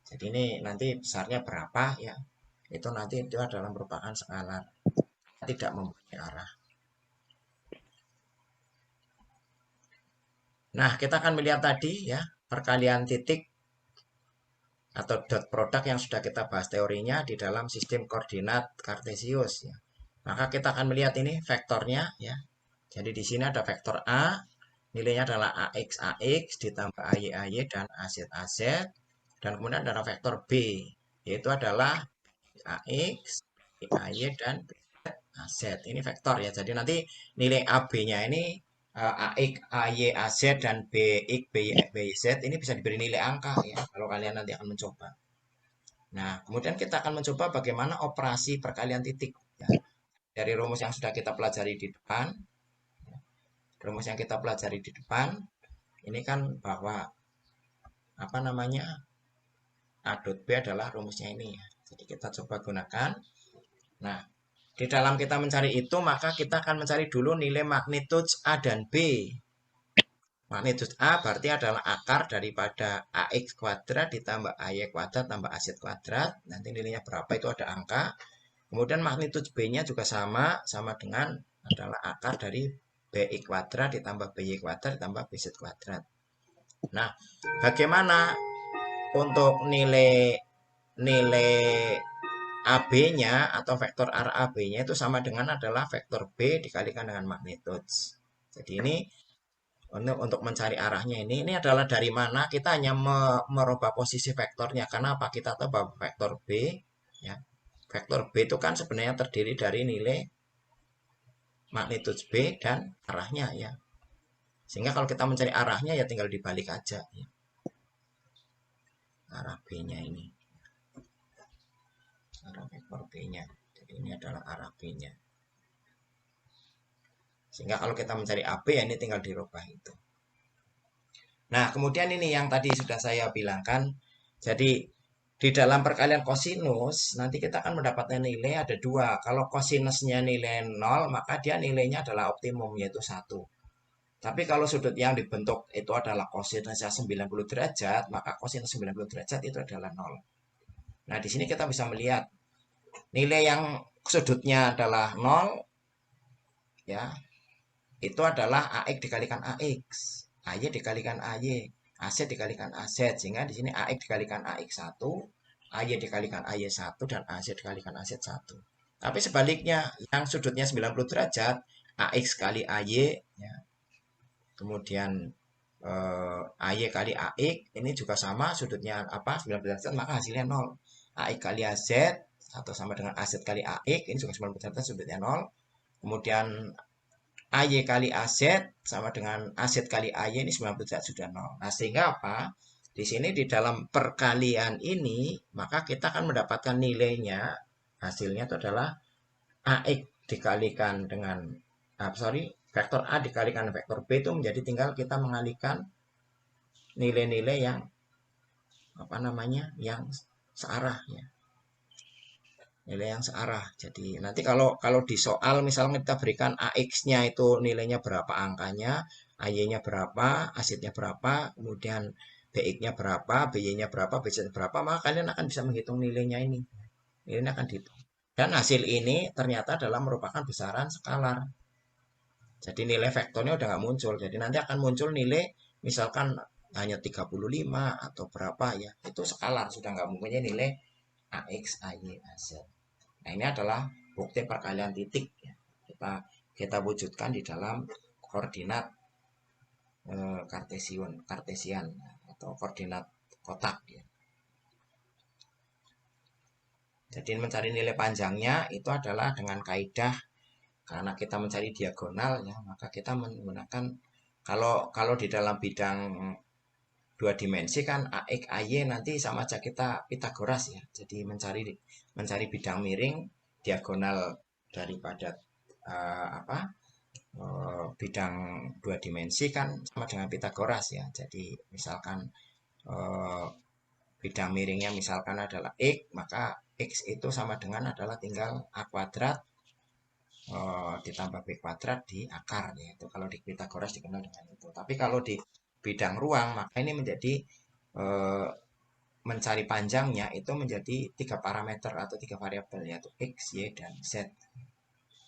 Jadi ini nanti besarnya berapa ya? Itu nanti itu adalah merupakan skalar, tidak mempunyai arah. Nah, kita akan melihat tadi ya, perkalian titik atau dot product yang sudah kita bahas teorinya di dalam sistem koordinat kartesius ya. Maka kita akan melihat ini vektornya ya. Jadi di sini ada vektor A, nilainya adalah AX ditambah AY dan AZ. Dan kemudian ada vektor B, yaitu adalah AX, AY dan AZ. Ini vektor ya. Jadi nanti nilai AB-nya ini AX, AY, AZ dan BX, BYZ ini bisa diberi nilai angka ya kalau kalian nanti akan mencoba. Nah, kemudian kita akan mencoba bagaimana operasi perkalian titik ya. Dari rumus yang sudah kita pelajari di depan. Rumus yang kita pelajari di depan ini kan bahwa apa namanya? A dot B adalah rumusnya ini ya. Jadi kita coba gunakan. Nah, di dalam kita mencari itu, maka kita akan mencari dulu nilai magnitude A dan B. Magnitude A berarti adalah akar daripada AX kuadrat ditambah AY kuadrat tambah AZ kuadrat. Nanti nilainya berapa itu ada angka. Kemudian magnitude B-nya juga sama dengan adalah akar dari BX kuadrat ditambah BY kuadrat ditambah BZ kuadrat. Nah, bagaimana untuk nilai AB-nya atau vektor arah AB-nya itu sama dengan adalah vektor B dikalikan dengan magnitude. Jadi ini untuk mencari arahnya ini adalah dari mana kita hanya merubah posisi vektornya. Karena apa? Kita tahu bahwa vektor B ya. Vektor B itu kan sebenarnya terdiri dari nilai magnitude B dan arahnya ya. Sehingga kalau kita mencari arahnya ya tinggal dibalik aja ya. Arah B-nya ini. Arah vektor B-nya. Jadi ini adalah arah B-nya. Sehingga kalau kita mencari AB ya ini tinggal dirubah itu. Nah, kemudian ini yang tadi sudah saya bilangkan. Jadi di dalam perkalian kosinus nanti kita akan mendapatkan nilai ada dua. Kalau kosinusnya nilai 0 maka dia nilainya adalah optimum yaitu 1. Tapi kalau sudut yang dibentuk itu adalah kosinusnya 90 derajat, maka kosinus 90 derajat itu adalah 0. Nah, di sini kita bisa melihat nilai yang sudutnya adalah 0 ya. Itu adalah AX dikalikan AX, AY dikalikan AY, AZ dikalikan AZ. Sehingga di sini AX dikalikan AX1, AY dikalikan AY1 dan AZ dikalikan AZ1. Tapi sebaliknya yang sudutnya 90 derajat, AX kali AY ya. Kemudian AY kali AX ini juga sama sudutnya apa 90 derajat maka hasilnya 0. AX kali AZ atau sama dengan AZ kali AX ini juga 90 derajat sudutnya 0. Kemudian AY kali AZ sama dengan AZ kali AY ini 90 derajat sudah 0. Nah, sehingga apa? Di sini di dalam perkalian ini maka kita akan mendapatkan nilainya hasilnya itu adalah AX dikalikan dengan vektor A dikalikan vektor B itu menjadi tinggal kita mengalihkan nilai-nilai yang apa namanya yang searah ya. Nilai yang searah. Jadi nanti kalau di soal misalnya kita berikan AX-nya itu nilainya berapa angkanya, AY-nya berapa, AZ-nya berapa, kemudian BX-nya berapa, BY-nya berapa, BZ-nya berapa, maka kalian akan bisa menghitung nilainya ini. Nilainya akan dihitung. Dan hasil ini ternyata adalah merupakan besaran skalar. Jadi nilai vektornya udah nggak muncul. Jadi nanti akan muncul nilai misalkan hanya 35 atau berapa ya. Itu skalar, sudah nggak mempunyai nilai AX, AY, AZ. Nah, ini adalah bukti perkalian titik ya. Kita wujudkan di dalam koordinat kartesian atau koordinat kotak ya. Jadi mencari nilai panjangnya itu adalah dengan kaidah karena kita mencari diagonal ya, maka kita menggunakan kalau di dalam bidang dua dimensi kan AX AY nanti sama aja kita Pitagoras ya. Jadi mencari bidang miring diagonal daripada bidang dua dimensi kan sama dengan Pitagoras ya. Jadi misalkan bidang miringnya misalkan adalah X, maka X itu sama dengan adalah tinggal A kuadrat ditambah B kuadrat di akar ya. Itu kalau di Pitagoras dikenal dengan itu. Tapi kalau di bidang ruang maka ini menjadi mencari panjangnya itu menjadi 3 parameter atau 3 variabel, yaitu X, Y, dan Z.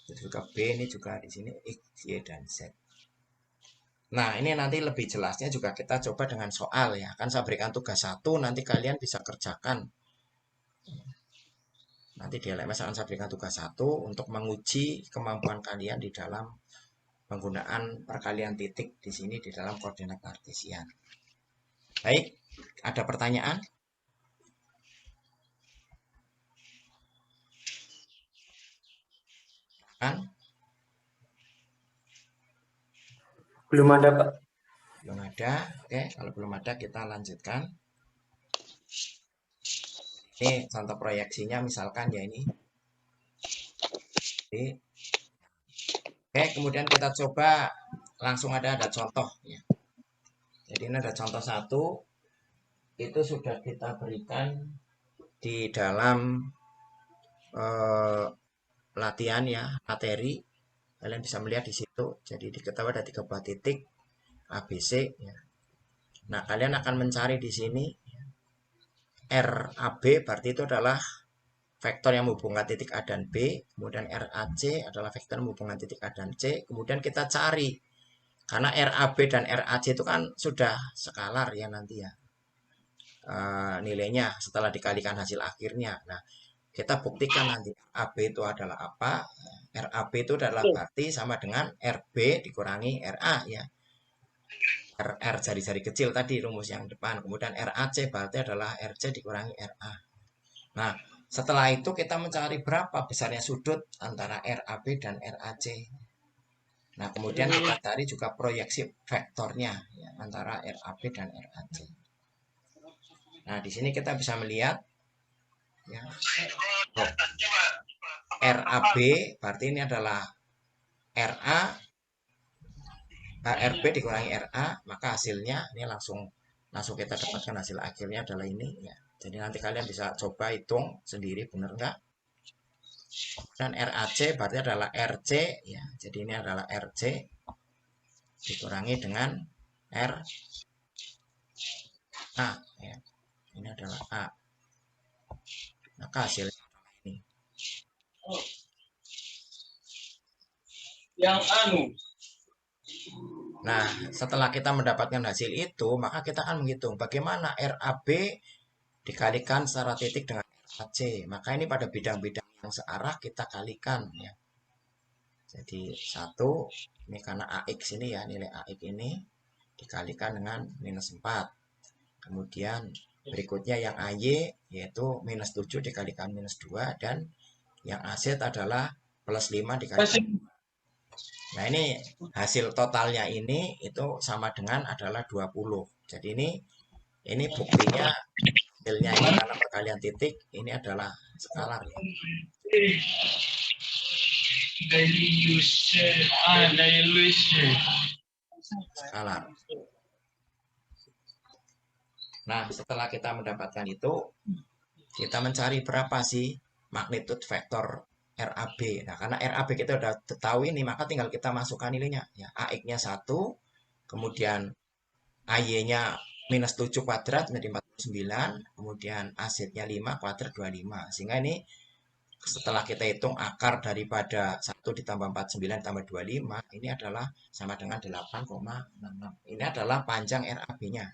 Itu juga B, ini juga di sini X, Y, dan Z. Nah, ini nanti lebih jelasnya juga kita coba dengan soal ya. Kan saya berikan tugas 1, nanti kalian bisa kerjakan. Nanti di LMS akan saya berikan tugas 1 untuk menguji kemampuan kalian di dalam penggunaan perkalian titik di sini di dalam koordinat kartesian. Baik, ada pertanyaan? Kan? Belum ada, Pak. Belum ada. Oke, kalau belum ada kita lanjutkan. Ini contoh proyeksinya misalkan ya ini. Oke, kemudian kita coba langsung ada contoh ya. Jadi ini ada contoh 1. Itu sudah kita berikan di dalam latihan ya, materi. Kalian bisa melihat di situ. Jadi diketahui ada 3 buah titik ABC ya. Nah, kalian akan mencari di sini RAB berarti itu adalah vektor yang menghubungkan titik A dan B, kemudian RAC adalah vektor yang menghubungkan titik A dan C, kemudian kita cari, karena RAB dan RAC itu kan sudah skalaar ya nanti ya, nilainya setelah dikalikan hasil akhirnya. Nah, kita buktikan nanti AB itu adalah apa, RAB itu adalah berarti sama dengan RB dikurangi RA ya. R jari-jari kecil tadi rumus yang depan, kemudian RAC berarti adalah RC dikurangi RA. Nah, setelah itu kita mencari berapa besarnya sudut antara RAB dan RAC. Nah, kemudian kita cari juga proyeksi vektornya ya, antara RAB dan RAC. Nah, di sini kita bisa melihat ya, RAB berarti ini adalah RA RB dikurangi RA, maka hasilnya ini langsung kita dapatkan hasil akhirnya adalah ini ya. Jadi nanti kalian bisa coba hitung sendiri benar enggak. Dan RAC berarti adalah RC ya. Jadi ini adalah RC dikurangi dengan RA ya. Ini adalah A. Maka hasilnya ini. Yang anu. Nah, setelah kita mendapatkan hasil itu, maka kita akan menghitung bagaimana RAB dikalikan secara titik dengan RAC. Maka ini pada bidang-bidang yang searah kita kalikan ya. Jadi 1, ini karena AX ini ya, nilai AX ini dikalikan dengan -4. Kemudian berikutnya yang AY yaitu -7 dikalikan -2, dan yang AZ adalah +5 dikalikan. Nah, ini hasil totalnya ini itu sama dengan adalah 20. Jadi ini buktinya hasilnya ini karena perkalian titik ini adalah skalaar ya. Skalaar. Nah, setelah kita mendapatkan itu, kita mencari berapa sih magnitude vektor RAB. Nah, karena RAB kita udah tahu ini, maka tinggal kita masukkan nilainya. Ya, AX-nya 1, kemudian AY-nya -7 kuadrat menjadi 49, kemudian AZ-nya 5 kuadrat 25. Sehingga ini setelah kita hitung akar daripada 1 ditambah 49 ditambah 25, ini adalah sama dengan 8,66. Ini adalah panjang RAB-nya.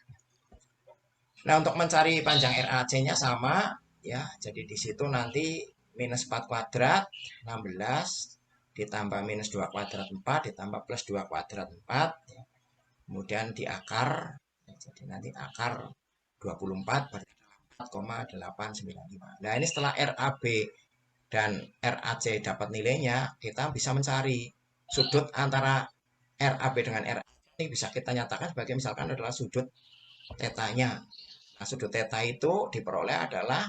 Nah, untuk mencari panjang RAC-nya sama ya. Jadi di situ nanti -4 kuadrat 16 ditambah -2 kuadrat 4 ditambah +2 kuadrat 4 ya. Kemudian di akar ya, jadi nanti akar 24 berarti 4,895. Nah, ini setelah RAB dan RAC dapat nilainya, kita bisa mencari sudut antara RAB dengan RAC. Ini bisa kita nyatakan sebagai misalkan adalah sudut tetanya. Nah, sudut theta itu diperoleh adalah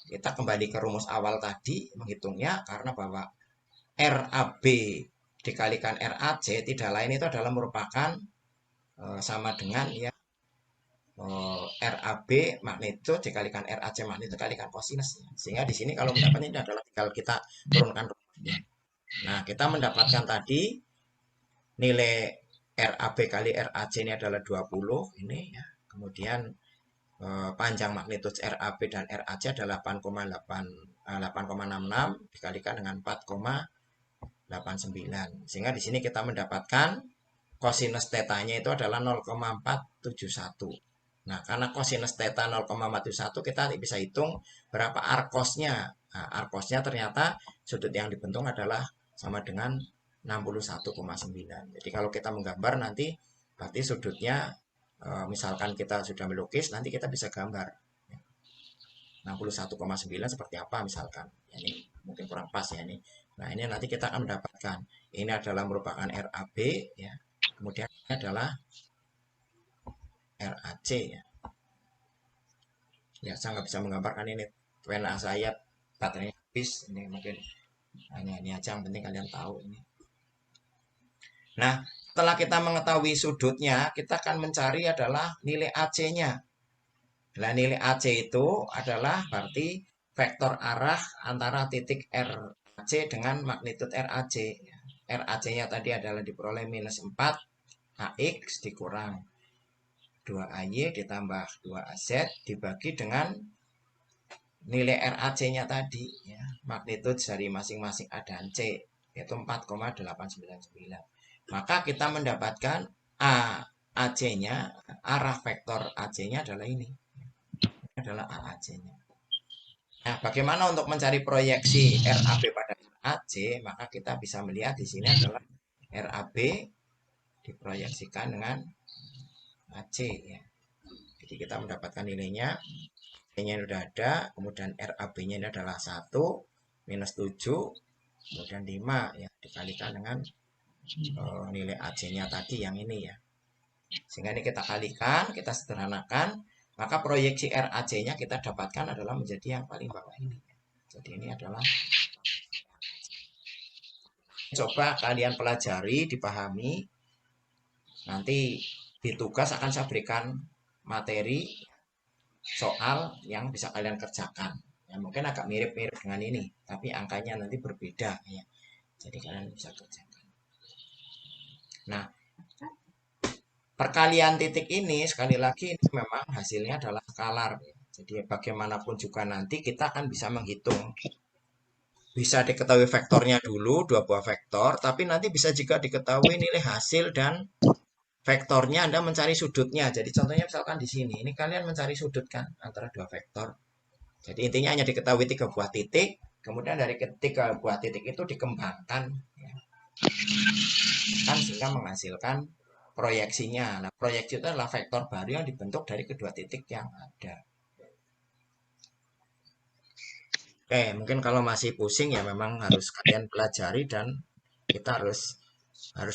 kita kembali ke rumus awal tadi menghitungnya, karena bahwa RAB dikalikan RAC tidak lain itu adalah merupakan sama dengan ya RAB magnitudo dikalikan RAC magnitudo dikalikan kosinus. Sehingga di sini kalau mendapatnya ini adalah tinggal kita turunkan rumusnya. Nah, kita mendapatkan tadi nilai RAB kali RAC ini adalah 20 ini ya. Kemudian panjang magnitudo RAB dan RAC adalah 8,66 dikalikan dengan 4,89. Sehingga di sini kita mendapatkan kosinus tetanya itu adalah 0,471. Nah, karena kosinus theta 0,41 kita bisa hitung berapa arkosnya. Nah, arkosnya ternyata sudut yang dibentuk adalah sama dengan 61,9. Jadi kalau kita menggambar nanti berarti sudutnya misalkan kita sudah melukis, nanti kita bisa gambar 61,9 seperti apa misalkan. Ini mungkin kurang pas ya ini. Nah, ini nanti kita akan mendapatkan ini adalah merupakan RAB ya. Kemudian ini adalah RAC ya. Ya, saya nggak bisa menggambarkan ini. Pena saya baterainya habis. Ini mungkin hanya ini aja yang penting kalian tahu ini. Nah, setelah kita mengetahui sudutnya, kita akan mencari adalah nilai AC-nya. Nah, nilai AC itu adalah berarti vektor arah antara titik RAC dengan magnitudo RAC. RAC-nya tadi adalah diperoleh minus 4 AX dikurang 2AY ditambah 2AZ dibagi dengan nilai RAC-nya tadi ya, magnitudo dari masing-masing A dan C yaitu 4,899. Maka kita mendapatkan AC-nya, arah vektor AC-nya adalah ini. Ini adalah AAC-nya. Nah, bagaimana untuk mencari proyeksi RAB pada RAC? Maka kita bisa melihat di sini adalah RAB diproyeksikan dengan AC ya. Jadi kita mendapatkan nilainya. Nilainya sudah ada, kemudian RAB-nya ini adalah 1 minus 7 kemudian 5 ya dikalikan dengan nilai AC-nya tadi yang ini ya. Sehingga ini kita kalikan, kita sederhanakan, maka proyeksi RAC-nya kita dapatkan adalah menjadi yang paling bawah ini. Jadi ini adalah coba kalian pelajari, dipahami. Nanti di tugas akan saya berikan materi soal yang bisa kalian kerjakan. Ya, mungkin agak mirip-mirip dengan ini, tapi angkanya nanti berbeda ya. Jadi kalian bisa kerjakan. Nah, perkalian titik ini sekali lagi ini memang hasilnya adalah skalar. Ya. Jadi bagaimanapun juga nanti kita akan bisa menghitung. Bisa diketahui vektornya dulu, 2 buah vektor, tapi nanti bisa juga diketahui nilai hasil dan vektornya Anda mencari sudutnya. Jadi contohnya misalkan di sini, ini kalian mencari sudut kan antara 2 vektor. Jadi intinya hanya diketahui 3 buah titik, kemudian dari 3 buah titik itu dikembangkan. Ya. Kan sehingga menghasilkan proyeksinya. Nah, proyeksi itu adalah vektor baru yang dibentuk dari kedua titik yang ada. Oke, mungkin kalau masih pusing ya memang harus kalian pelajari dan kita harus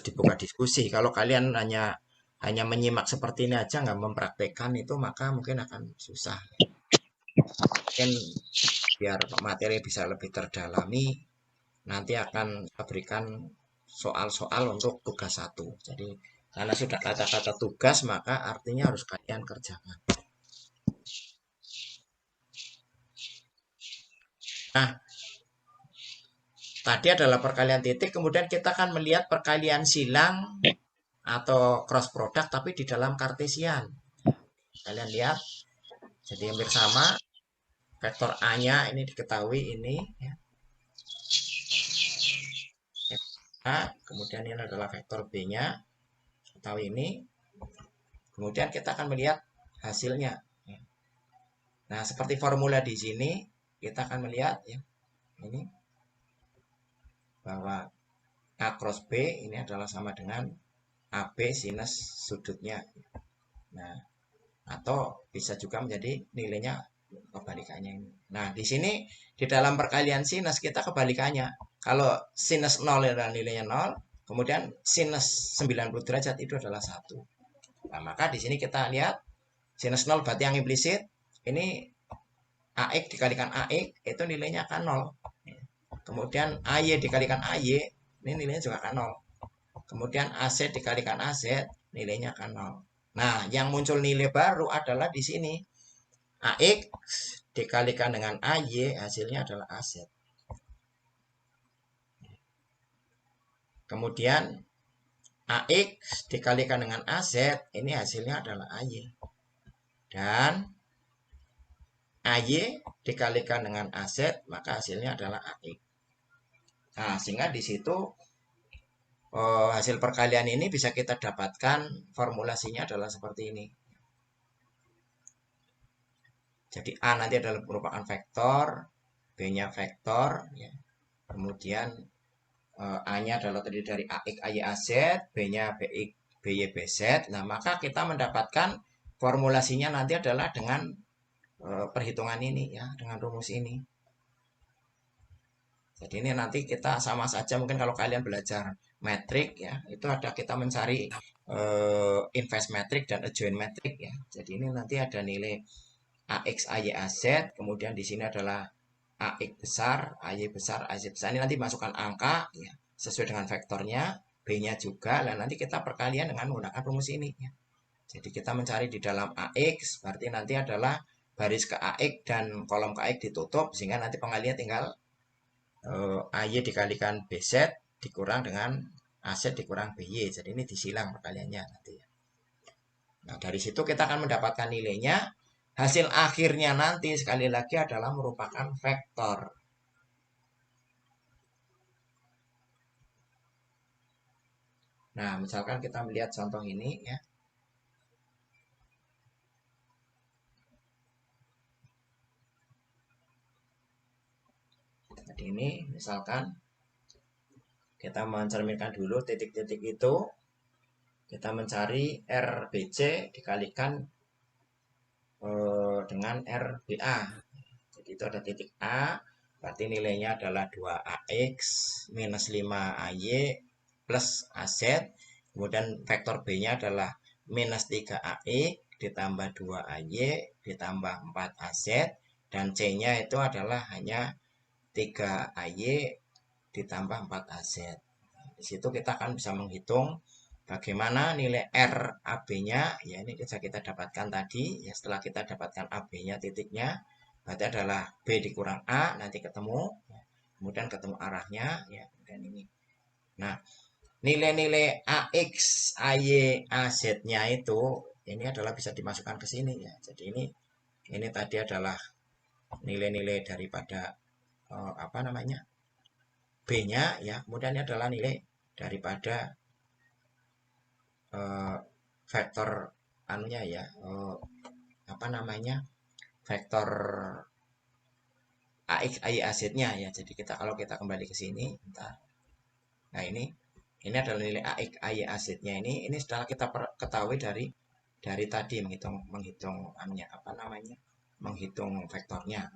dibuka diskusi. Kalau kalian hanya menyimak seperti ini aja nggak mempraktekkan itu maka mungkin akan susah. Mungkin biar materi bisa lebih terdalami nanti akan saya berikan soal-soal untuk tugas 1. Jadi karena sudah kata-kata tugas maka artinya harus kalian kerjakan. Nah, tadi adalah perkalian titik, kemudian kita akan melihat perkalian silang atau cross product tapi di dalam kartesian. Kalian lihat, jadi hampir sama. Vektor A-nya ini diketahui ini. Ya. A, kemudian ini adalah vektor B-nya. Tahu ini. Kemudian kita akan melihat hasilnya. Ya. Nah, seperti formula di sini, kita akan melihat ya. Ini bahwa A cross B ini adalah sama dengan AB sinus sudutnya. Nah, atau bisa juga menjadi nilainya kebalikannya ini. Nah, di sini di dalam perkalian sinus kita kebalikannya. Kalau sinus 0 adalah nilainya 0, kemudian sinus 90 derajat itu adalah 1. Nah, maka di sini kita lihat sinus 0 berarti yang implisit ini AX dikalikan AX itu nilainya akan 0. Kemudian AY dikalikan AY ini nilainya juga akan 0. Kemudian AZ dikalikan AZ, nilainya akan 0. Nah, yang muncul nilai baru adalah di sini. AX dikalikan dengan AY, hasilnya adalah AZ. Kemudian AX dikalikan dengan AZ, ini hasilnya adalah AY. Dan AY dikalikan dengan AZ, maka hasilnya adalah AX. Nah, sehingga di situ hasil perkalian ini bisa kita dapatkan formulasinya adalah seperti ini. Jadi A nanti adalah merupakan vektor, B-nya vektor, ya. Kemudian A-nya adalah terdiri dari AX, AY, AZ, B-nya BX, BY, BZ. Nah, maka kita mendapatkan formulasinya nanti adalah dengan perhitungan ini, ya, dengan rumus ini. Jadi ini nanti kita sama saja, mungkin kalau kalian belajar metrik, ya, itu ada kita mencari inverse metrik dan adjoint metrik, ya. Jadi ini nanti ada nilai AX, AY, AZ, kemudian di sini adalah AX besar, AY besar, AZ besar. Ini nanti masukkan angka, ya, sesuai dengan vektornya, B-nya juga, dan nanti kita perkalian dengan menggunakan rumus ini, ya. Jadi kita mencari di dalam AX, berarti nanti adalah baris ke AX dan kolom ke AX ditutup, sehingga nanti pengalian tinggal AY dikalikan BZ dikurang dengan AZ dikurang BY. Jadi ini disilang perkaliannya nanti. Nah, dari situ kita akan mendapatkan nilainya. Hasil akhirnya nanti sekali lagi adalah merupakan vektor. Nah, misalkan kita melihat contoh ini, ya. Jadi ini misalkan kita mencerminkan dulu titik-titik itu. Kita mencari RBC dikalikan dengan RBA. Jadi itu ada titik A, berarti nilainya adalah 2AX minus 5AY plus AZ. Kemudian vektor B-nya adalah minus 3AX ditambah 2AY ditambah 4AZ. Dan C-nya itu adalah hanya 3AY ditambah 4AZ. Di situ kita akan bisa menghitung bagaimana nilai RAB-nya, ya ini bisa kita dapatkan tadi, ya setelah kita dapatkan AB-nya titiknya, berarti adalah B dikurang A, nanti ketemu, ya. Kemudian ketemu arahnya, ya, dan ini. Nah, nilai-nilai AX, AY, AZ-nya itu, ini adalah bisa dimasukkan ke sini, ya. Jadi ini tadi adalah nilai-nilai daripada apa namanya, B-nya, ya. Kemudian ini adalah nilai daripada vektor anunya, ya, apa namanya, vektor AX, AY, AZ-nya, ya. Jadi kalau kita kembali ke sini, bentar. Nah, ini adalah nilai AX, AY, AZ-nya ini setelah kita ketahui dari tadi menghitung anunya, apa namanya, menghitung vektornya.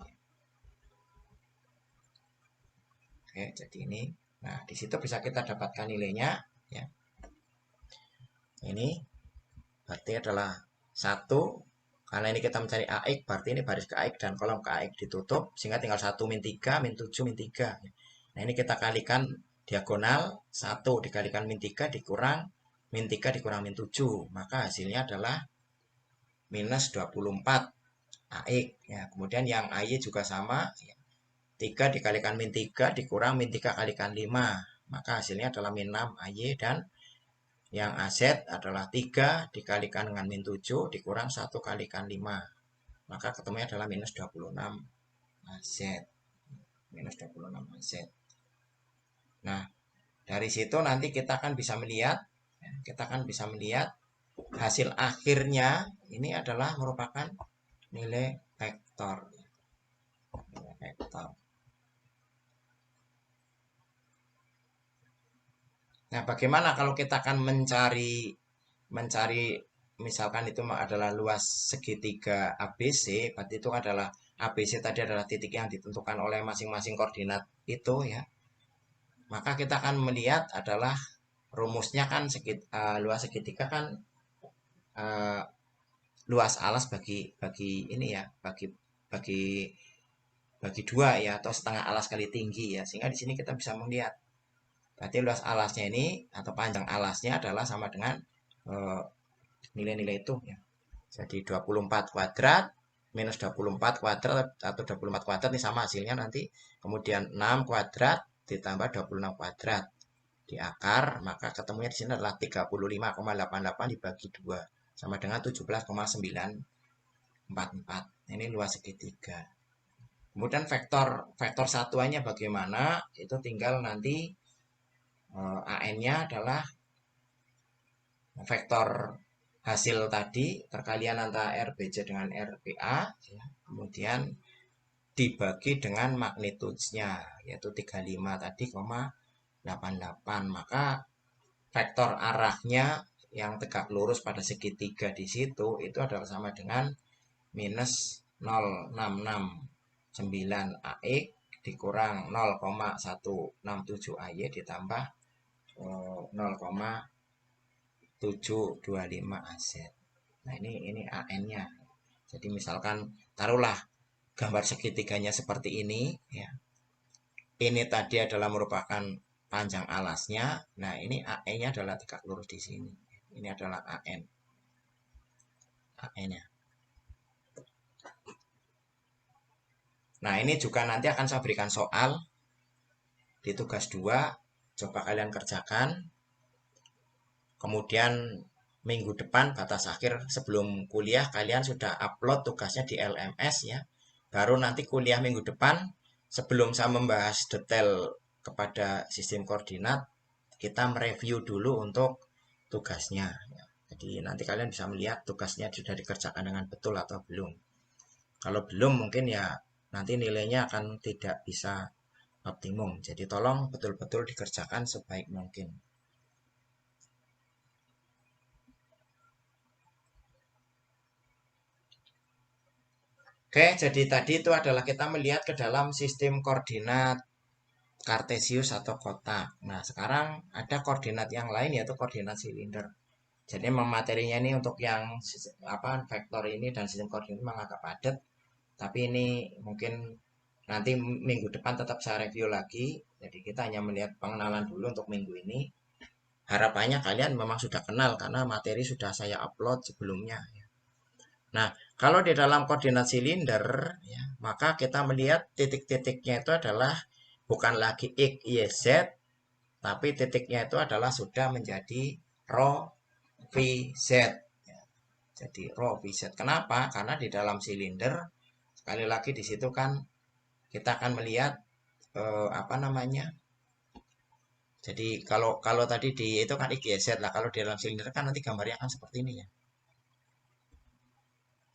Oke, jadi ini. Nah, di situ bisa kita dapatkan nilainya, ya. Ini berarti adalah 1, karena ini kita mencari AX, berarti ini baris ke AX dan kolom ke AX ditutup, sehingga tinggal 1 min 3, min 7, min 3. Nah, ini kita kalikan diagonal, 1 dikalikan min 3 dikurang min 3 dikurang min 7, maka hasilnya adalah minus 24 AX, ya. Kemudian yang AY juga sama, ya. 3 dikalikan min 3 dikurang min 3 kalikan 5, maka hasilnya adalah min 6 AY. Dan yang AZ adalah 3 dikalikan dengan min 7 dikurang 1 kalikan 5, maka ketemunya adalah minus 26 AZ. Minus 26 AZ. Nah, dari situ nanti kita akan bisa melihat, hasil akhirnya ini adalah merupakan nilai vektor. Nah, bagaimana kalau kita akan mencari misalkan itu adalah luas segitiga ABC, berarti itu adalah ABC tadi adalah titik yang ditentukan oleh masing-masing koordinat itu, ya. Maka kita akan melihat adalah rumusnya kan luas segitiga kan luas alas bagi ini, ya, bagi 2, ya, atau setengah alas kali tinggi, ya. Sehingga di sini kita bisa melihat Berarti luas alasnya ini atau panjang alasnya adalah sama dengan nilai-nilai itu ya. Jadi 24 kuadrat minus 24 kuadrat atau 24 kuadrat ini sama hasilnya nanti. Kemudian 6 kuadrat ditambah 26 kuadrat di akar, maka ketemunya di sini adalah 35,88 dibagi 2 sama dengan 17,944. Ini luas segitiga. Kemudian vektor satuannya bagaimana? Itu tinggal nanti AN-nya adalah vektor hasil tadi perkalian antara RBC dengan RBA ya. Kemudian dibagi dengan magnitude-nya yaitu 35 tadi, 88. Maka vektor arahnya yang tegak lurus pada segitiga di situ itu adalah sama dengan minus 0,669 AX dikurang 0,167 AY ditambah 0,725 AZ. Nah ini AN-nya. Jadi misalkan taruhlah gambar segitiganya seperti ini ya. Ini tadi adalah merupakan panjang alasnya. Nah ini AN-nya adalah tegak lurus di sini. Ini adalah AN. AN-nya. Nah ini juga nanti akan saya berikan soal di tugas 2. Coba kalian kerjakan. Kemudian minggu depan batas akhir sebelum kuliah kalian sudah upload tugasnya di LMS ya. Baru nanti kuliah minggu depan sebelum saya membahas detail kepada sistem koordinat, kita mereview dulu untuk tugasnya. Jadi nanti kalian bisa melihat tugasnya sudah dikerjakan dengan betul atau belum. Kalau belum mungkin ya nanti nilainya akan tidak bisa optimum. Jadi tolong betul-betul dikerjakan sebaik mungkin. Oke, jadi tadi itu adalah kita melihat ke dalam sistem koordinat kartesius atau kotak. Nah, sekarang ada koordinat yang lain yaitu koordinat silinder. Jadi memang materinya ini untuk yang vektor ini dan sistem koordinat memang agak padat. Tapi ini mungkin nanti minggu depan tetap saya review lagi. Jadi kita hanya melihat pengenalan dulu untuk minggu ini. Harapannya kalian memang sudah kenal karena materi sudah saya upload sebelumnya. Nah, kalau di dalam koordinat silinder, ya, maka kita melihat titik-titiknya itu adalah bukan lagi X, Y, Z, tapi titiknya itu adalah sudah menjadi rho V, Z. Ya, jadi rho V, Z. Kenapa? Karena di dalam silinder, sekali lagi di situ kan kita akan melihat jadi kalau tadi di itu kan X, Y, Z lah. Kalau di dalam silinder kan nanti gambarnya akan seperti ini ya.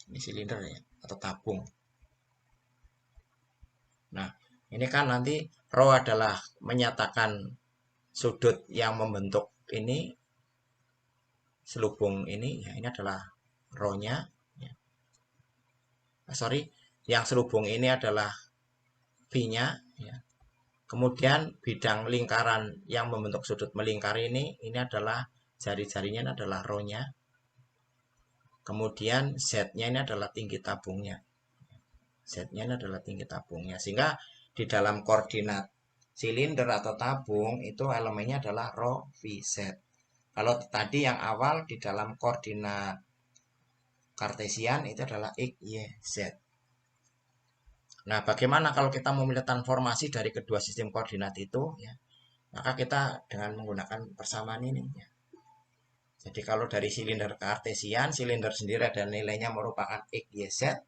Ini silinder ya atau tabung. Nah, ini kan nanti rho adalah menyatakan sudut yang membentuk ini selubung ini ya, ini adalah rho-nya ya. Yang selubung ini adalah V-nya ya. Kemudian bidang lingkaran yang membentuk sudut melingkar ini adalah jari-jarinya adalah rho-nya. Kemudian Z-nya ini adalah tinggi tabungnya. Z-nya adalah tinggi tabungnya. Sehingga di dalam koordinat silinder atau tabung itu elemennya adalah rho V Z. Kalau tadi yang awal di dalam koordinat kartesian itu adalah X, Y, Z. Nah, bagaimana kalau kita mau melihat transformasi dari kedua sistem koordinat itu ya? Maka kita dengan menggunakan persamaan ini ya. Jadi kalau dari silinder kartesian, silinder sendiri ada nilainya merupakan X, Y, Z.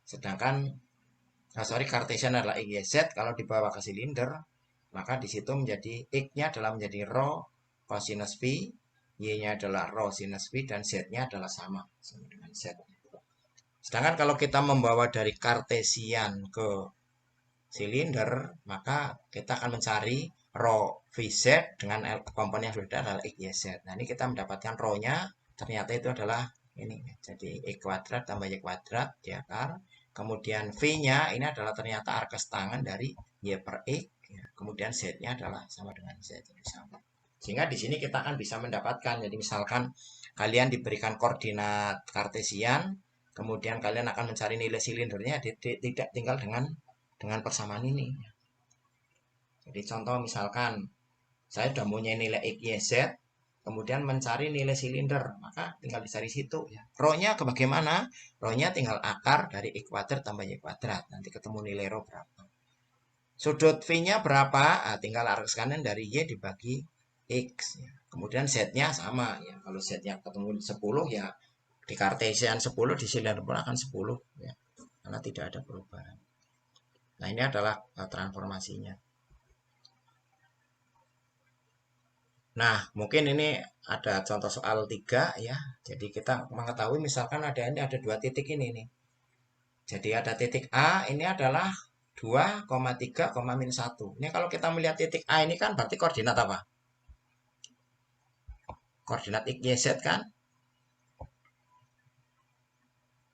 Sedangkan kartesian adalah X, Y, Z. Kalau dibawa ke silinder, maka di situ menjadi X-nya adalah menjadi rho cosinus V, Y-nya adalah rho sinus V, dan Z-nya adalah sama dengan Z. Sedangkan kalau kita membawa dari kartesian ke silinder, maka kita akan mencari rho VZ dengan komponen yang sudah adalah X, Y, Z. Nah, ini kita mendapatkan rho-nya, ternyata itu adalah ini. Jadi X kuadrat tambah Y kuadrat di akar. Kemudian V-nya ini adalah ternyata arkes tangan dari Y per X. Ya. Kemudian Z-nya adalah sama dengan Z. Jadi sama. Sehingga di sini kita akan bisa mendapatkan. Jadi misalkan kalian diberikan koordinat kartesian, kemudian kalian akan mencari nilai silindernya, tidak tinggal dengan persamaan ini. Jadi contoh misalkan Saya sudah punya nilai X, Y, Z, kemudian mencari nilai silinder, maka tinggal dicari situ ya. Rho-nya ke bagaimana? Rho-nya tinggal akar dari X kuadrat tambah Y kuadrat. Nanti ketemu nilai rho berapa. Sudut V-nya berapa? Nah, tinggal arus kanan dari Y dibagi X. Ya. Kemudian Z-nya sama. Ya. Kalau Z-nya ketemu 10 ya di Kartesian 10, di silinder pun akan 10. Ya. Karena tidak ada perubahan. Nah ini adalah transformasinya. Nah mungkin ini ada contoh soal 3 ya. Jadi kita mengetahui misalkan ada 2 titik ini nih. Jadi ada titik A, ini adalah 2,3, minus 1. Ini kalau kita melihat titik A ini kan berarti koordinat apa? Koordinat X, Y, Z kan?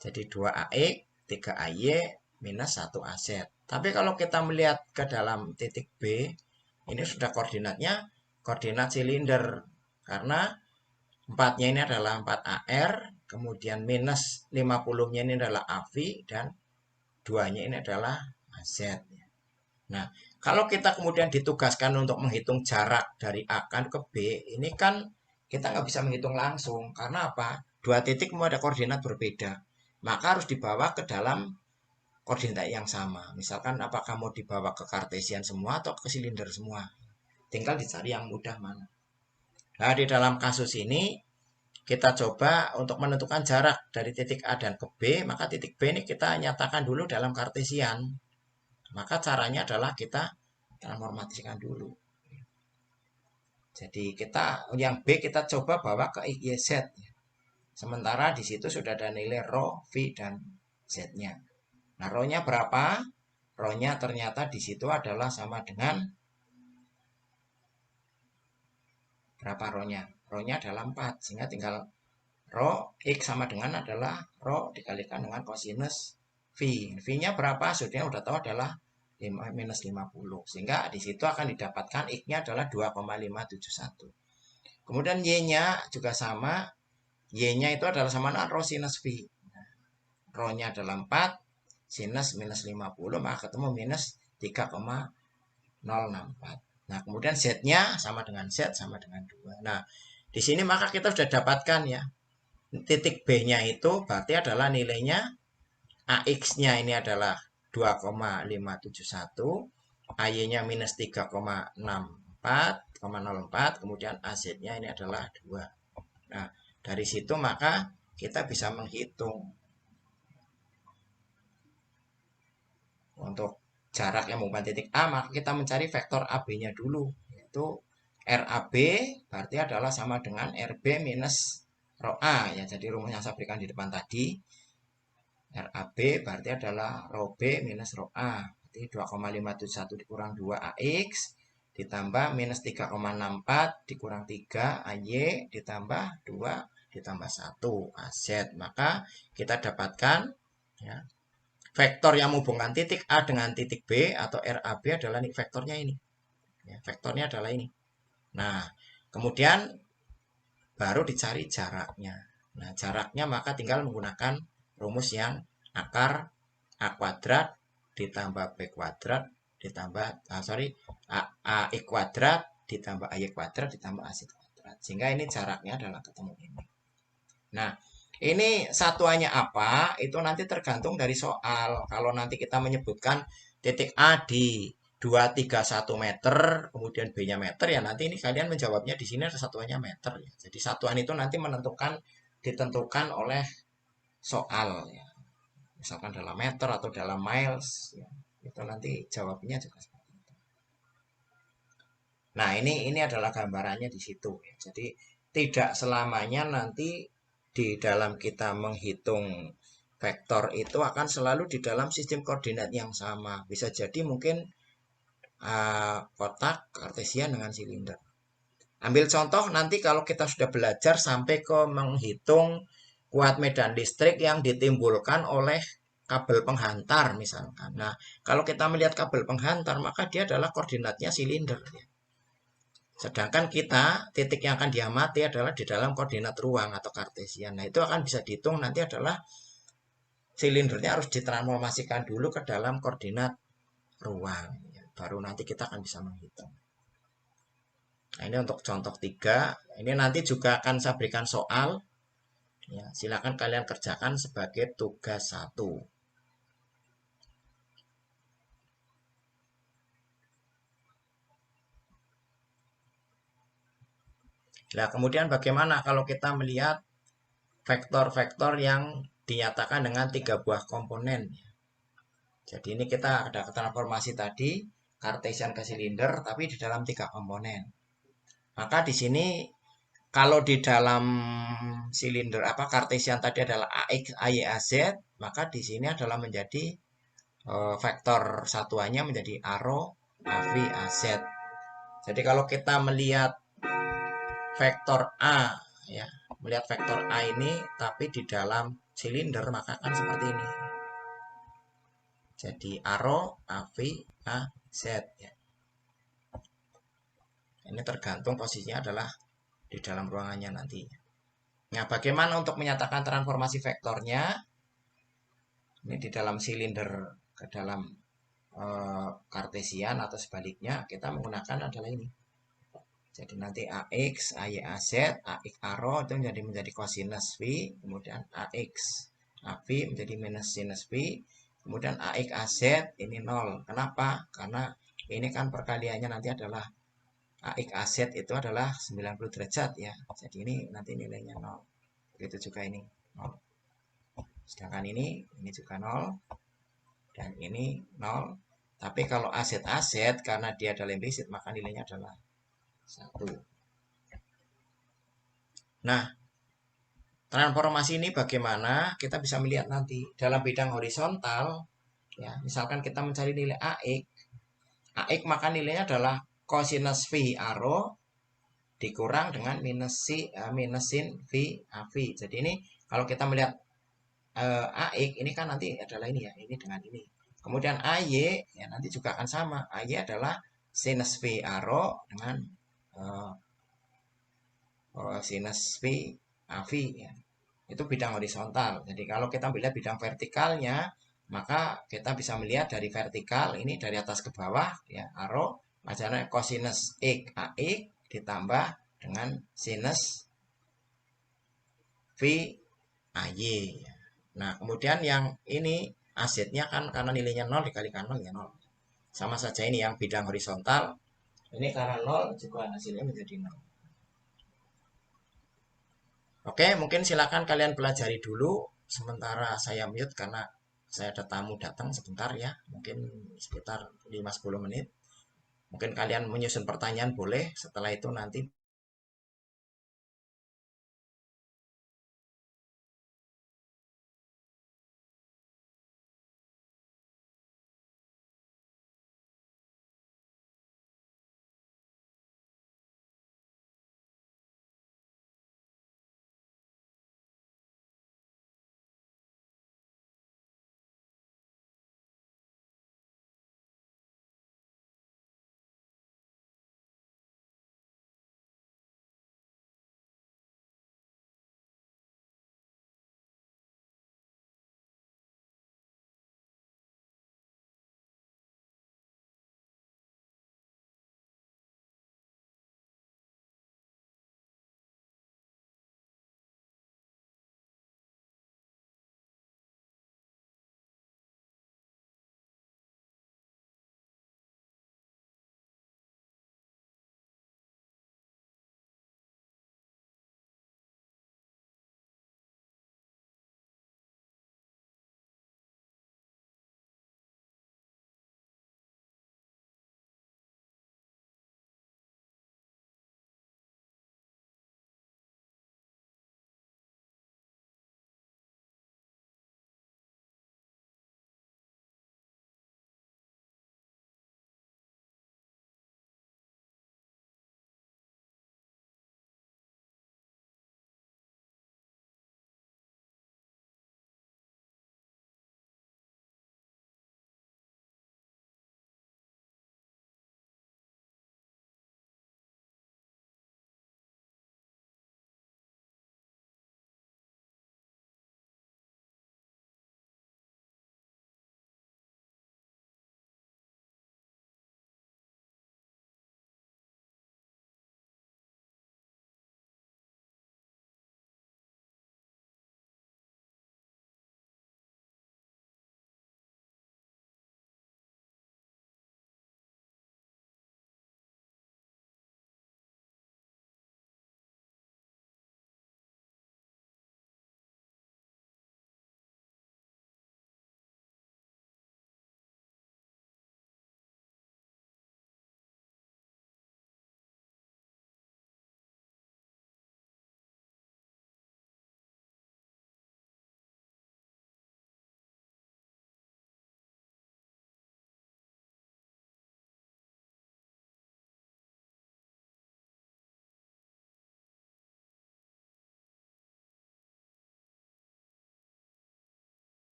Jadi 2AX, 3AY, minus 1AZ. Tapi kalau kita melihat ke dalam titik B, ini sudah koordinatnya koordinat silinder. Karena 4-nya ini adalah 4AR, kemudian minus 50-nya ini adalah AV, dan 2-nya ini adalah AZ. Nah, kalau kita kemudian ditugaskan untuk menghitung jarak dari A kan ke B, ini kan kita nggak bisa menghitung langsung. Karena apa? Dua titik mau ada koordinat berbeda. Maka harus dibawa ke dalam koordinat yang sama. Misalkan apakah mau dibawa ke Kartesian semua atau ke silinder semua. Tinggal dicari yang mudah mana. Nah, di dalam kasus ini kita coba untuk menentukan jarak dari titik A dan ke B, maka titik B ini kita nyatakan dulu dalam Kartesian. Maka caranya adalah kita transformasikan dulu. Jadi kita yang B kita coba bawa ke X, Y, Z. Sementara di situ sudah ada nilai rho, V, dan Z-nya. Nah, rho-nya berapa? Rho-nya ternyata di situ adalah sama dengan berapa rho-nya? Rho-nya adalah 4, sehingga tinggal rho X sama dengan adalah rho dikalikan dengan kosinus V. V-nya berapa? Sudah tahu adalah minus 50. Sehingga di situ akan didapatkan X-nya adalah 2,571. Kemudian Y-nya juga sama. Y-nya itu adalah sama dengan rho sinus V. Rho-nya adalah 4, sinus minus 50, maka ketemu minus 3,064. Nah, kemudian Z-nya sama dengan Z, sama dengan 2. Nah, di sini maka kita sudah dapatkan ya. Titik B-nya itu berarti adalah nilainya AX-nya ini adalah 2,571, AY-nya minus 3,04, kemudian AZ-nya ini adalah 2. Nah, dari situ maka kita bisa menghitung untuk jarak yang merupakan titik A, maka kita mencari vektor AB-nya dulu, yaitu RAB berarti adalah sama dengan RB minus rho A ya. Jadi rumusnya saya berikan di depan tadi. RAB berarti adalah rho B minus rho A. Berarti 2,571 dikurang 2 AX ditambah minus 3,64 dikurang 3 AY ditambah 2 ditambah 1 AZ. Maka kita dapatkan ya, vektor yang menghubungkan titik A dengan titik B atau RAB adalah vektornya ini. Ya, vektornya adalah ini. Nah, kemudian baru dicari jaraknya. Nah, jaraknya maka tinggal menggunakan rumus yang akar A kuadrat ditambah B kuadrat ditambah AX kuadrat ditambah AY kuadrat ditambah AC kuadrat. Sehingga ini jaraknya adalah ketemu ini. Nah, ini satuannya apa? Itu nanti tergantung dari soal. Kalau nanti kita menyebutkan titik A di 231 meter, kemudian B-nya meter, ya nanti ini kalian menjawabnya di sini ada satuannya meter. Ya. Jadi satuan itu nanti ditentukan oleh soal. Ya. Misalkan dalam meter atau dalam miles, ya. Itu nanti jawabnya juga seperti itu. Nah ini adalah gambarannya di situ. Ya. Jadi tidak selamanya nanti di dalam kita menghitung vektor itu akan selalu di dalam sistem koordinat yang sama. Bisa jadi mungkin kotak kartesian dengan silinder. Ambil contoh nanti kalau kita sudah belajar sampai ke menghitung kuat medan listrik yang ditimbulkan oleh kabel penghantar misalkan. Nah, kalau kita melihat kabel penghantar maka dia adalah koordinatnya silinder. Sedangkan kita titik yang akan diamati adalah di dalam koordinat ruang atau kartesian. Nah, itu akan bisa dihitung nanti adalah silindernya harus ditransformasikan dulu ke dalam koordinat ruang. Baru nanti kita akan bisa menghitung. Nah, ini untuk contoh 3. Ini nanti juga akan saya berikan soal. Ya, silakan kalian kerjakan sebagai tugas 1. Nah, kemudian bagaimana kalau kita melihat vektor-vektor yang dinyatakan dengan 3 buah komponen? Jadi ini kita ada transformasi tadi, Cartesian ke silinder, tapi di dalam 3 komponen. Maka di sini kalau di dalam silinder Cartesian tadi adalah AX, AY, AZ, maka di sini adalah menjadi vektor satuannya menjadi arrow AV, AZ. Jadi kalau kita melihat vektor A, ya, melihat vektor A ini tapi di dalam silinder, maka akan seperti ini. Jadi arrow AV, AZ, ya. Ini tergantung posisinya adalah di dalam ruangannya nanti. Nah, bagaimana untuk menyatakan transformasi vektornya? Ini di dalam silinder ke dalam Cartesian atau sebaliknya, kita menggunakan adalah ini. Jadi nanti AX, AY, AZ, AX arrow itu menjadi cosinus V, kemudian AX, AV menjadi minus sinus V, kemudian AX, AZ ini 0. Kenapa? Karena ini kan perkaliannya nanti adalah AX, AZ itu adalah 90 derajat ya. Jadi ini nanti nilainya 0. Begitu juga ini 0. Sedangkan ini juga 0. Dan ini 0. Tapi kalau AZ karena dia adalah implisit maka nilainya adalah 1. Nah, transformasi ini bagaimana? Kita bisa melihat nanti dalam bidang horizontal, ya, misalkan kita mencari nilai AX maka nilainya adalah cosinus V arrow dikurang dengan sin V AV. Jadi ini kalau kita melihat AX ini kan nanti adalah ini ya, ini dengan ini. Kemudian AY ya nanti juga akan sama. AY adalah sinus V arrow dengan sinus V AV ya. Itu bidang horizontal. Jadi kalau kita melihat bidang vertikalnya, maka kita bisa melihat dari vertikal ini dari atas ke bawah ya, arrow macamnya cosinus X AX ditambah dengan sinus V AY. Nah, kemudian yang ini asetnya kan karena nilainya 0 dikalikan 0 ya 0. Sama saja ini yang bidang horizontal. Ini karena 0 juga hasilnya menjadi 0. Oke, mungkin silakan kalian pelajari dulu. Sementara saya mute karena saya ada tamu datang sebentar ya. Mungkin sekitar 5-10 menit. Mungkin kalian menyusun pertanyaan boleh. Setelah itu nanti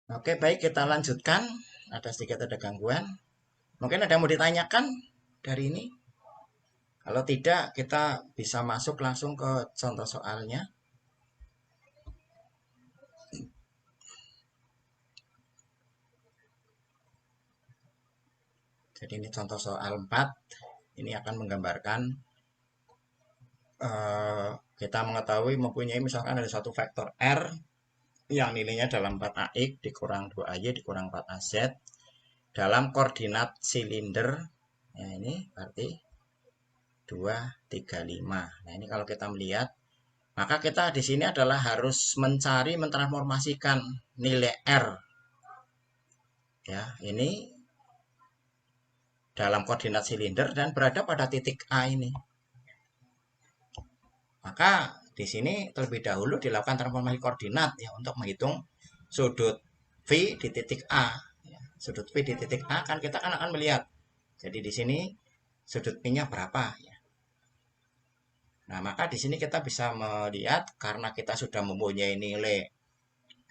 Oke, baik, kita lanjutkan. Ada sedikit ada gangguan. Mungkin ada yang mau ditanyakan dari ini? Kalau tidak, kita bisa masuk langsung ke contoh soalnya. Jadi ini contoh soal 4. Ini akan menggambarkan kita mengetahui mempunyai misalkan ada satu vektor R yang nilainya dalam 4AX dikurang 2AY dikurang 4AZ dalam koordinat silinder. Ya, ini berarti 2, 3, 5. Nah, ini kalau kita melihat, maka kita di sini adalah harus mencari mentransformasikan nilai R. Ya, ini dalam koordinat silinder dan berada pada titik A ini. Maka di sini terlebih dahulu dilakukan transformasi koordinat ya untuk menghitung sudut V di titik A. Ya, sudut V di titik A kan kita akan melihat. Jadi di sini sudut P-nya berapa ya. Nah, maka di sini kita bisa melihat karena kita sudah mempunyai nilai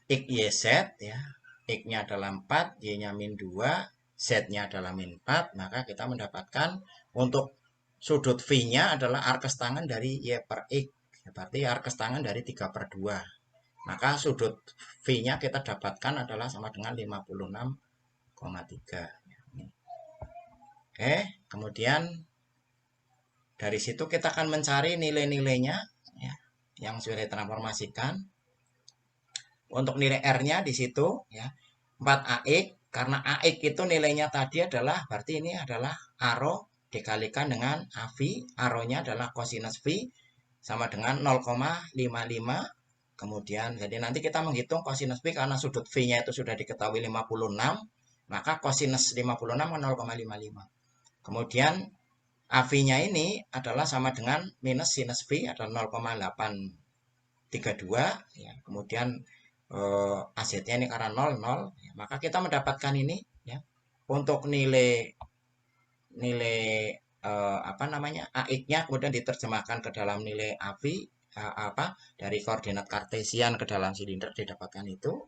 X, Y, Z ya. X-nya adalah 4, Y-nya min 2, Z-nya adalah min 4, maka kita mendapatkan untuk sudut V-nya adalah arcus tangan dari Y per X. Berarti arcus tangan dari 3/2. Maka sudut V-nya kita dapatkan adalah sama dengan 56,3. Oke, kemudian dari situ kita akan mencari nilai-nilainya ya, yang sudah ditransformasikan. Untuk nilai R-nya di situ ya 4AX, karena AX itu nilainya tadi adalah berarti ini adalah ARO dikalikan dengan AV, ARO-nya adalah cosinus V sama dengan 0,55. Kemudian jadi nanti kita menghitung cosinus V karena sudut V-nya itu sudah diketahui 56, maka cosinus 56 0,55. Kemudian AV-nya ini adalah sama dengan minus sinus V adalah 0,832 ya. Kemudian AZ-nya ini karena 0, 0 ya, maka kita mendapatkan ini ya. Untuk nilai AX-nya kemudian diterjemahkan ke dalam nilai AV dari koordinat kartesian ke dalam silinder didapatkan itu.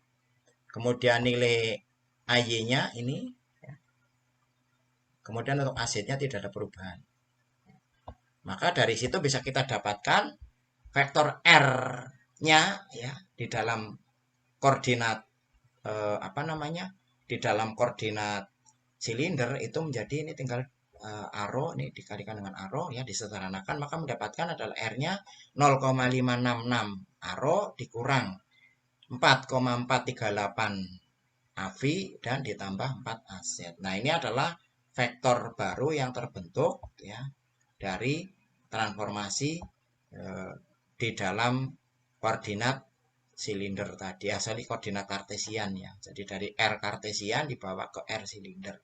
Kemudian nilai AY-nya ini ya. Kemudian untuk AZ-nya tidak ada perubahan. Maka dari situ bisa kita dapatkan vektor R-nya ya di dalam koordinat di dalam koordinat silinder itu menjadi ini tinggal ARO ini dikalikan dengan ARO ya disederhanakan, maka mendapatkan adalah R-nya 0,566 ARO dikurang 4,438 AV dan ditambah 4 AZ. Nah, ini adalah vektor baru yang terbentuk ya dari transformasi di dalam koordinat silinder tadi, asal koordinat kartesian ya. Jadi dari R kartesian dibawa ke R silinder.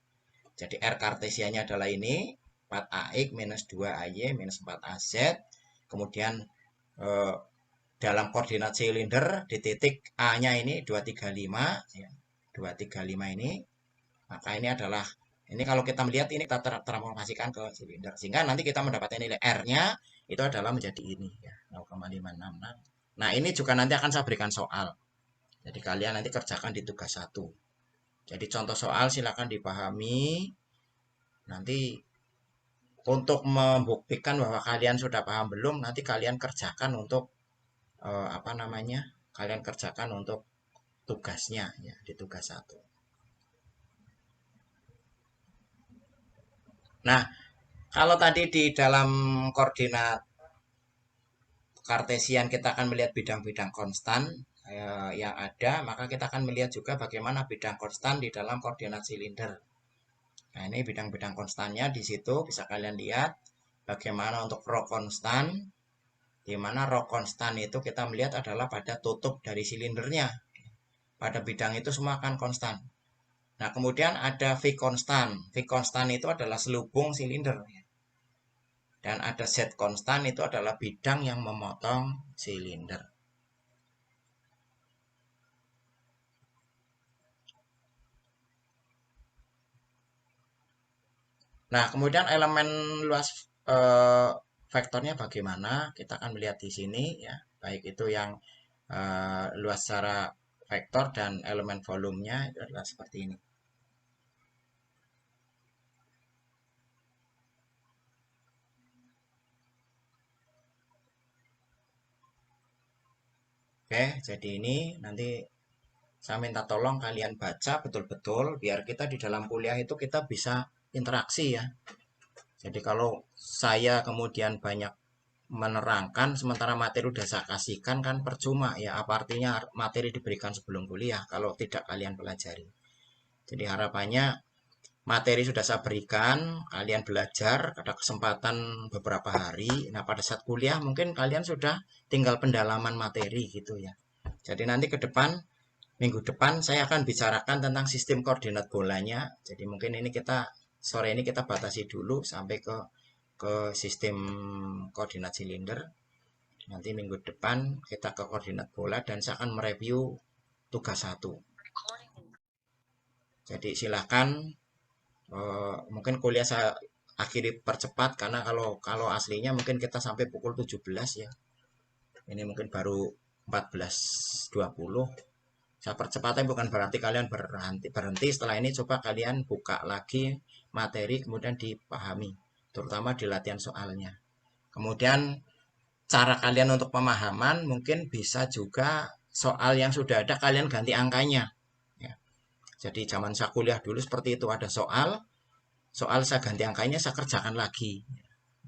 Jadi R kartesiannya adalah ini 4AX minus 2AY minus 4AZ. Kemudian dalam koordinat silinder di titik A-nya ini 235 ya. 235 ini. Maka ini adalah ini kalau kita melihat ini kita transformasikan ke silinder sehingga nanti kita mendapatkan nilai R-nya itu adalah menjadi ini ya 0,566. Nah, ini juga nanti akan saya berikan soal. Jadi kalian nanti kerjakan di tugas 1. Jadi contoh soal silakan dipahami. Nanti untuk membuktikan bahwa kalian sudah paham belum, nanti kalian kerjakan untuk kalian kerjakan untuk tugasnya ya di tugas 1. Nah, kalau tadi di dalam koordinat kartesian kita akan melihat bidang-bidang konstan yang ada, maka kita akan melihat juga bagaimana bidang konstan di dalam koordinat silinder. Nah, ini bidang-bidang konstannya di situ bisa kalian lihat bagaimana untuk rho konstan, di mana rho konstan itu kita melihat adalah pada tutup dari silindernya. Pada bidang itu semua akan konstan. Nah, kemudian ada V konstan. V konstan itu adalah selubung silinder. Dan ada Z konstan itu adalah bidang yang memotong silinder. Nah, kemudian elemen luas vektornya bagaimana? Kita akan melihat di sini ya, baik itu yang luas secara vektor dan elemen volumenya itu adalah seperti ini. Oke, jadi ini nanti saya minta tolong kalian baca betul-betul biar kita di dalam kuliah itu kita bisa interaksi ya. Jadi kalau saya kemudian banyak menerangkan sementara materi udah saya kasihkan kan percuma ya, apa artinya materi diberikan sebelum kuliah kalau tidak kalian pelajari. Jadi harapannya materi sudah saya berikan, kalian belajar, ada kesempatan beberapa hari. Nah, pada saat kuliah mungkin kalian sudah tinggal pendalaman materi gitu ya. Jadi nanti ke depan, minggu depan saya akan bicarakan tentang sistem koordinat bolanya. Jadi mungkin ini kita sore ini kita batasi dulu sampai ke sistem koordinat silinder. Nanti minggu depan kita ke koordinat bola dan saya akan mereview tugas 1. Jadi silakan mungkin kuliah saya akhiri percepat karena kalau aslinya mungkin kita sampai pukul 17 ya. Ini mungkin baru 14.20. Saya percepatnya bukan berarti kalian berhenti. Setelah ini coba kalian buka lagi materi kemudian dipahami, terutama di latihan soalnya. Kemudian cara kalian untuk pemahaman mungkin bisa juga soal yang sudah ada kalian ganti angkanya. Ya. Jadi zaman saya kuliah dulu seperti itu, ada soal saya ganti angkanya, saya kerjakan lagi.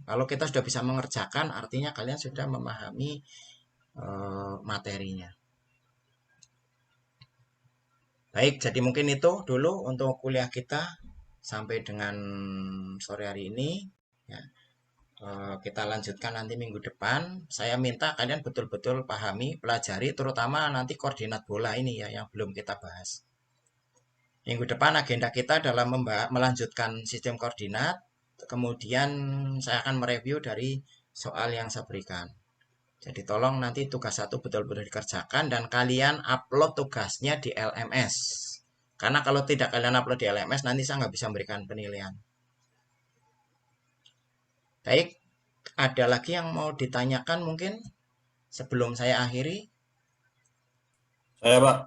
Kalau kita sudah bisa mengerjakan, artinya kalian sudah memahami materinya. Baik, jadi mungkin itu dulu untuk kuliah kita sampai dengan sore hari ini. Ya. Kita lanjutkan nanti minggu depan. Saya minta kalian betul-betul pahami, pelajari, terutama nanti koordinat bola ini ya yang belum kita bahas. Minggu depan agenda kita adalah melanjutkan sistem koordinat. Kemudian saya akan mereview dari soal yang saya berikan. Jadi tolong nanti tugas 1 betul-betul dikerjakan dan kalian upload tugasnya di LMS. Karena kalau tidak kalian upload di LMS nanti saya nggak bisa memberikan penilaian. Baik, ada lagi yang mau ditanyakan mungkin sebelum saya akhiri? Saya, Pak.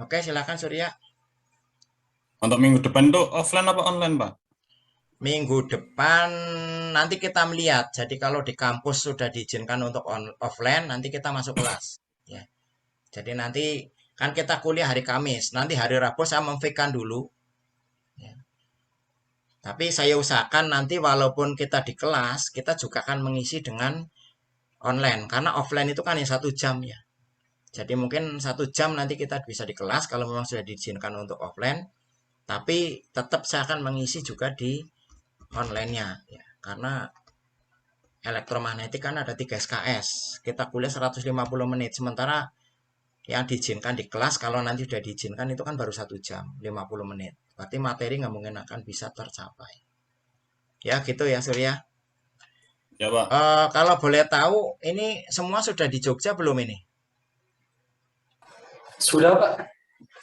Oke, silakan Surya. Untuk minggu depan itu offline apa online, Pak? Minggu depan nanti kita melihat. Jadi kalau di kampus sudah diizinkan untuk offline, nanti kita masuk kelas. Ya. Jadi nanti kan kita kuliah hari Kamis. Nanti hari Rabu saya memfikkan dulu. Ya. Tapi saya usahakan nanti walaupun kita di kelas, kita juga akan mengisi dengan online. Karena offline itu kan yang 1 jam ya. Jadi mungkin 1 jam nanti kita bisa di kelas kalau memang sudah diizinkan untuk offline. Tapi tetap saya akan mengisi juga di online-nya ya. Karena elektromagnetik kan ada 3 SKS. Kita kuliah 150 menit. Sementara yang diizinkan di kelas kalau nanti sudah diizinkan itu kan baru 1 jam 50 menit. Berarti materi nggak mungkin akan bisa tercapai. Ya gitu ya Surya. Ya, Pak. Kalau boleh tahu ini semua sudah di Jogja belum ini? Sudah, Pak.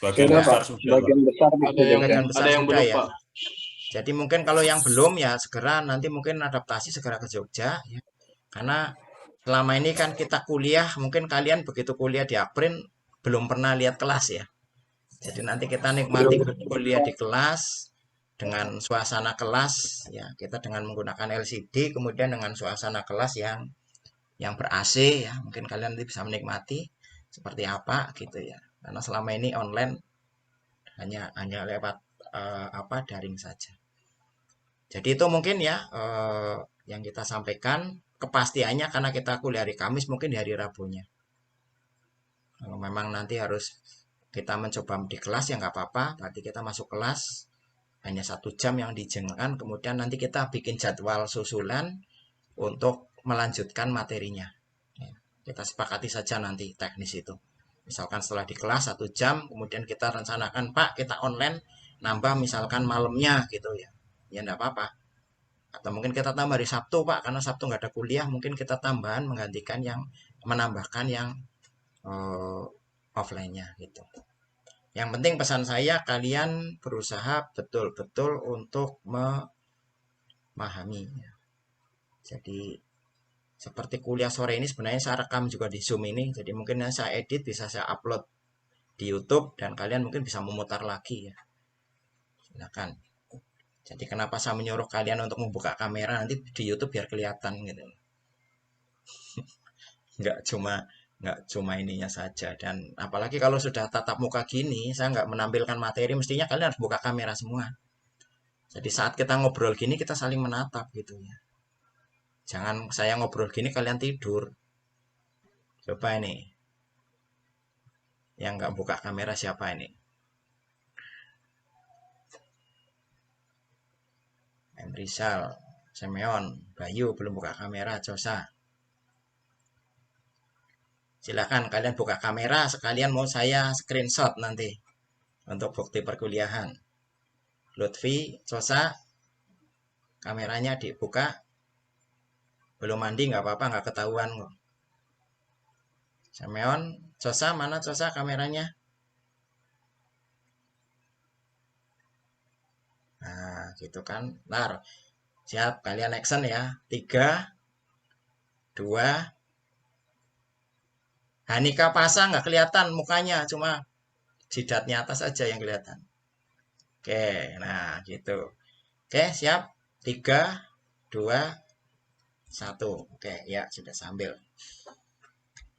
Bagian Sudah, besar Pak. sudah, Bagian Pak. besar di Jogja. Bagian besar Ada yang sudah belum, ya. Pak. Jadi mungkin kalau yang belum ya segera nanti mungkin adaptasi segera ke Jogja ya. Karena selama ini kan kita kuliah, mungkin kalian begitu kuliah di April belum pernah lihat kelas ya. Jadi nanti kita nikmati kuliah di kelas dengan suasana kelas ya, kita dengan menggunakan LCD kemudian dengan suasana kelas yang ber-AC ya. Mungkin kalian nanti bisa menikmati seperti apa gitu ya. Karena selama ini online hanya lewat daring saja. Jadi itu mungkin ya yang kita sampaikan, kepastiannya karena kita kuliah hari Kamis mungkin di hari Rabunya. Kalau memang nanti harus kita mencoba di kelas ya nggak apa-apa, berarti kita masuk kelas hanya 1 jam yang diizinkan, kemudian nanti kita bikin jadwal susulan untuk melanjutkan materinya. Ya, kita sepakati saja nanti teknis itu. Misalkan setelah di kelas 1 jam, kemudian kita rencanakan, Pak kita online, nambah misalkan malamnya gitu ya. Ya enggak apa-apa. Atau mungkin kita tambah hari Sabtu Pak, karena Sabtu nggak ada kuliah, mungkin kita tambahan menggantikan yang menambahkan yang offline-nya gitu. Yang penting pesan saya kalian berusaha betul-betul untuk memahami. Jadi seperti kuliah sore ini sebenarnya saya rekam juga di Zoom ini. Jadi mungkin saya edit bisa saya upload di YouTube dan kalian mungkin bisa memutar lagi ya. Silakan. Jadi kenapa saya menyuruh kalian untuk membuka kamera nanti di YouTube biar kelihatan gitu. Nggak cuma ininya saja. Dan apalagi kalau sudah tatap muka gini, saya nggak menampilkan materi, mestinya kalian harus buka kamera semua. Jadi saat kita ngobrol gini kita saling menatap gitu ya. Jangan saya ngobrol gini kalian tidur. Coba ini. Yang nggak buka kamera siapa ini? Rizal, Semeon, Bayu belum buka kamera, Josa. Silakan kalian buka kamera, sekalian mau saya screenshot nanti untuk bukti perkuliahan. Lutfi, Josa, kameranya dibuka. Belum mandi nggak apa-apa, nggak ketahuan kok. Semeon, Josa, mana Josa kameranya? Nah, gitu kan. Ntar, siap, kalian action ya. 3, 2. Hanika pasang nggak kelihatan mukanya, cuma jidatnya atas aja yang kelihatan. Oke, nah gitu. Oke, siap. 3, 2, 1. Oke, ya sudah sambil.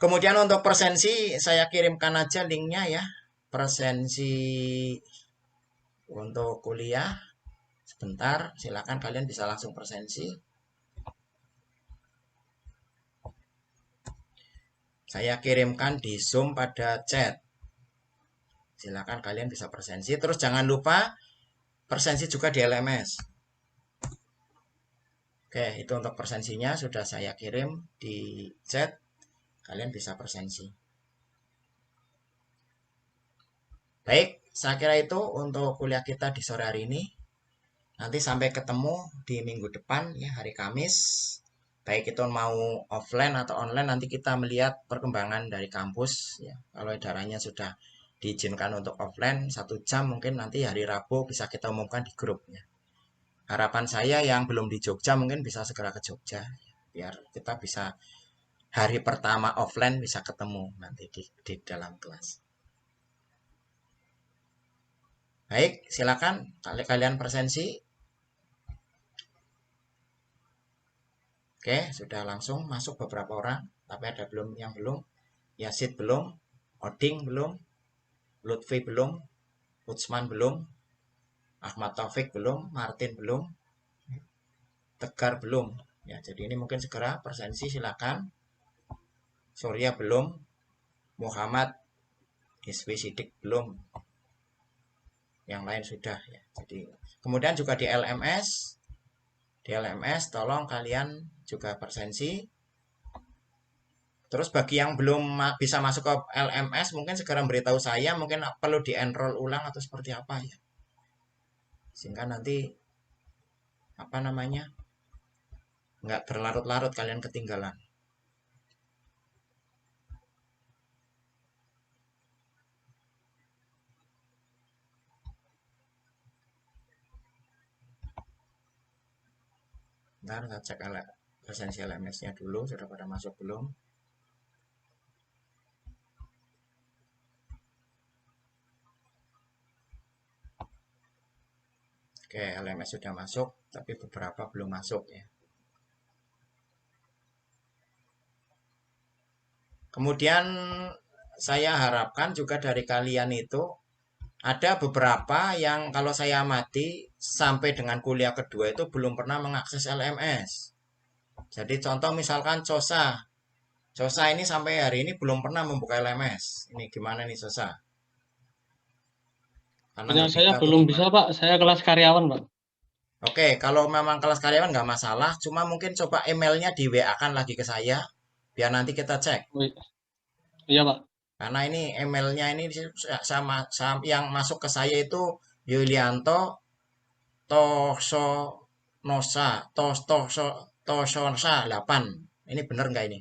Kemudian untuk presensi, saya kirimkan aja linknya ya. Presensi untuk kuliah. Sebentar, silakan kalian bisa langsung presensi. Saya kirimkan di Zoom pada chat. Silakan kalian bisa presensi. Terus jangan lupa presensi juga di LMS. Oke, itu untuk presensinya sudah saya kirim di chat. Kalian bisa presensi. Baik, saya kira itu untuk kuliah kita di sore hari ini. Nanti sampai ketemu di minggu depan ya, hari Kamis. Baik itu mau offline atau online, nanti kita melihat perkembangan dari kampus ya. Kalau edarannya sudah diizinkan untuk offline 1 jam, mungkin nanti hari Rabu bisa kita umumkan di grup ya. Harapan saya yang belum di Jogja mungkin bisa segera ke Jogja ya, biar kita bisa hari pertama offline bisa ketemu nanti di dalam kelas. Baik, silakan kalian presensi. Oke, sudah langsung masuk beberapa orang, tapi ada yang belum. Yasid belum, Oding belum, Lutfi belum, Utsman belum, Ahmad Taufik belum, Martin belum, Tegar belum. Ya, jadi ini mungkin segera presensi silakan. Surya belum, Muhammad, Iswi Sidik belum. Yang lain sudah ya. Jadi kemudian juga di LMS tolong kalian juga presensi. Terus bagi yang belum bisa masuk ke LMS mungkin segera beritahu saya, mungkin perlu di-enroll ulang atau seperti apa ya. Sehingga nanti apa namanya? Nggak berlarut-larut kalian ketinggalan. Ntar saya cek presensi LMS-nya dulu, sudah pada masuk belum? Oke, LMS sudah masuk, tapi beberapa belum masuk ya. Kemudian saya harapkan juga dari kalian itu ada beberapa yang kalau saya amati sampai dengan kuliah kedua itu belum pernah mengakses LMS. Jadi contoh misalkan Cosa ini sampai hari ini belum pernah membuka LMS. Ini gimana nih Cosa? Karena saya belum bisa Pak, saya kelas karyawan Pak. Oke, kalau memang kelas karyawan nggak masalah, cuma mungkin coba emailnya di WA-kan lagi ke saya, biar nanti kita cek. Iya Pak. Karena ini emailnya ini sama yang masuk ke saya itu Yulianto Tosonosa 8. Ini bener nggak ini?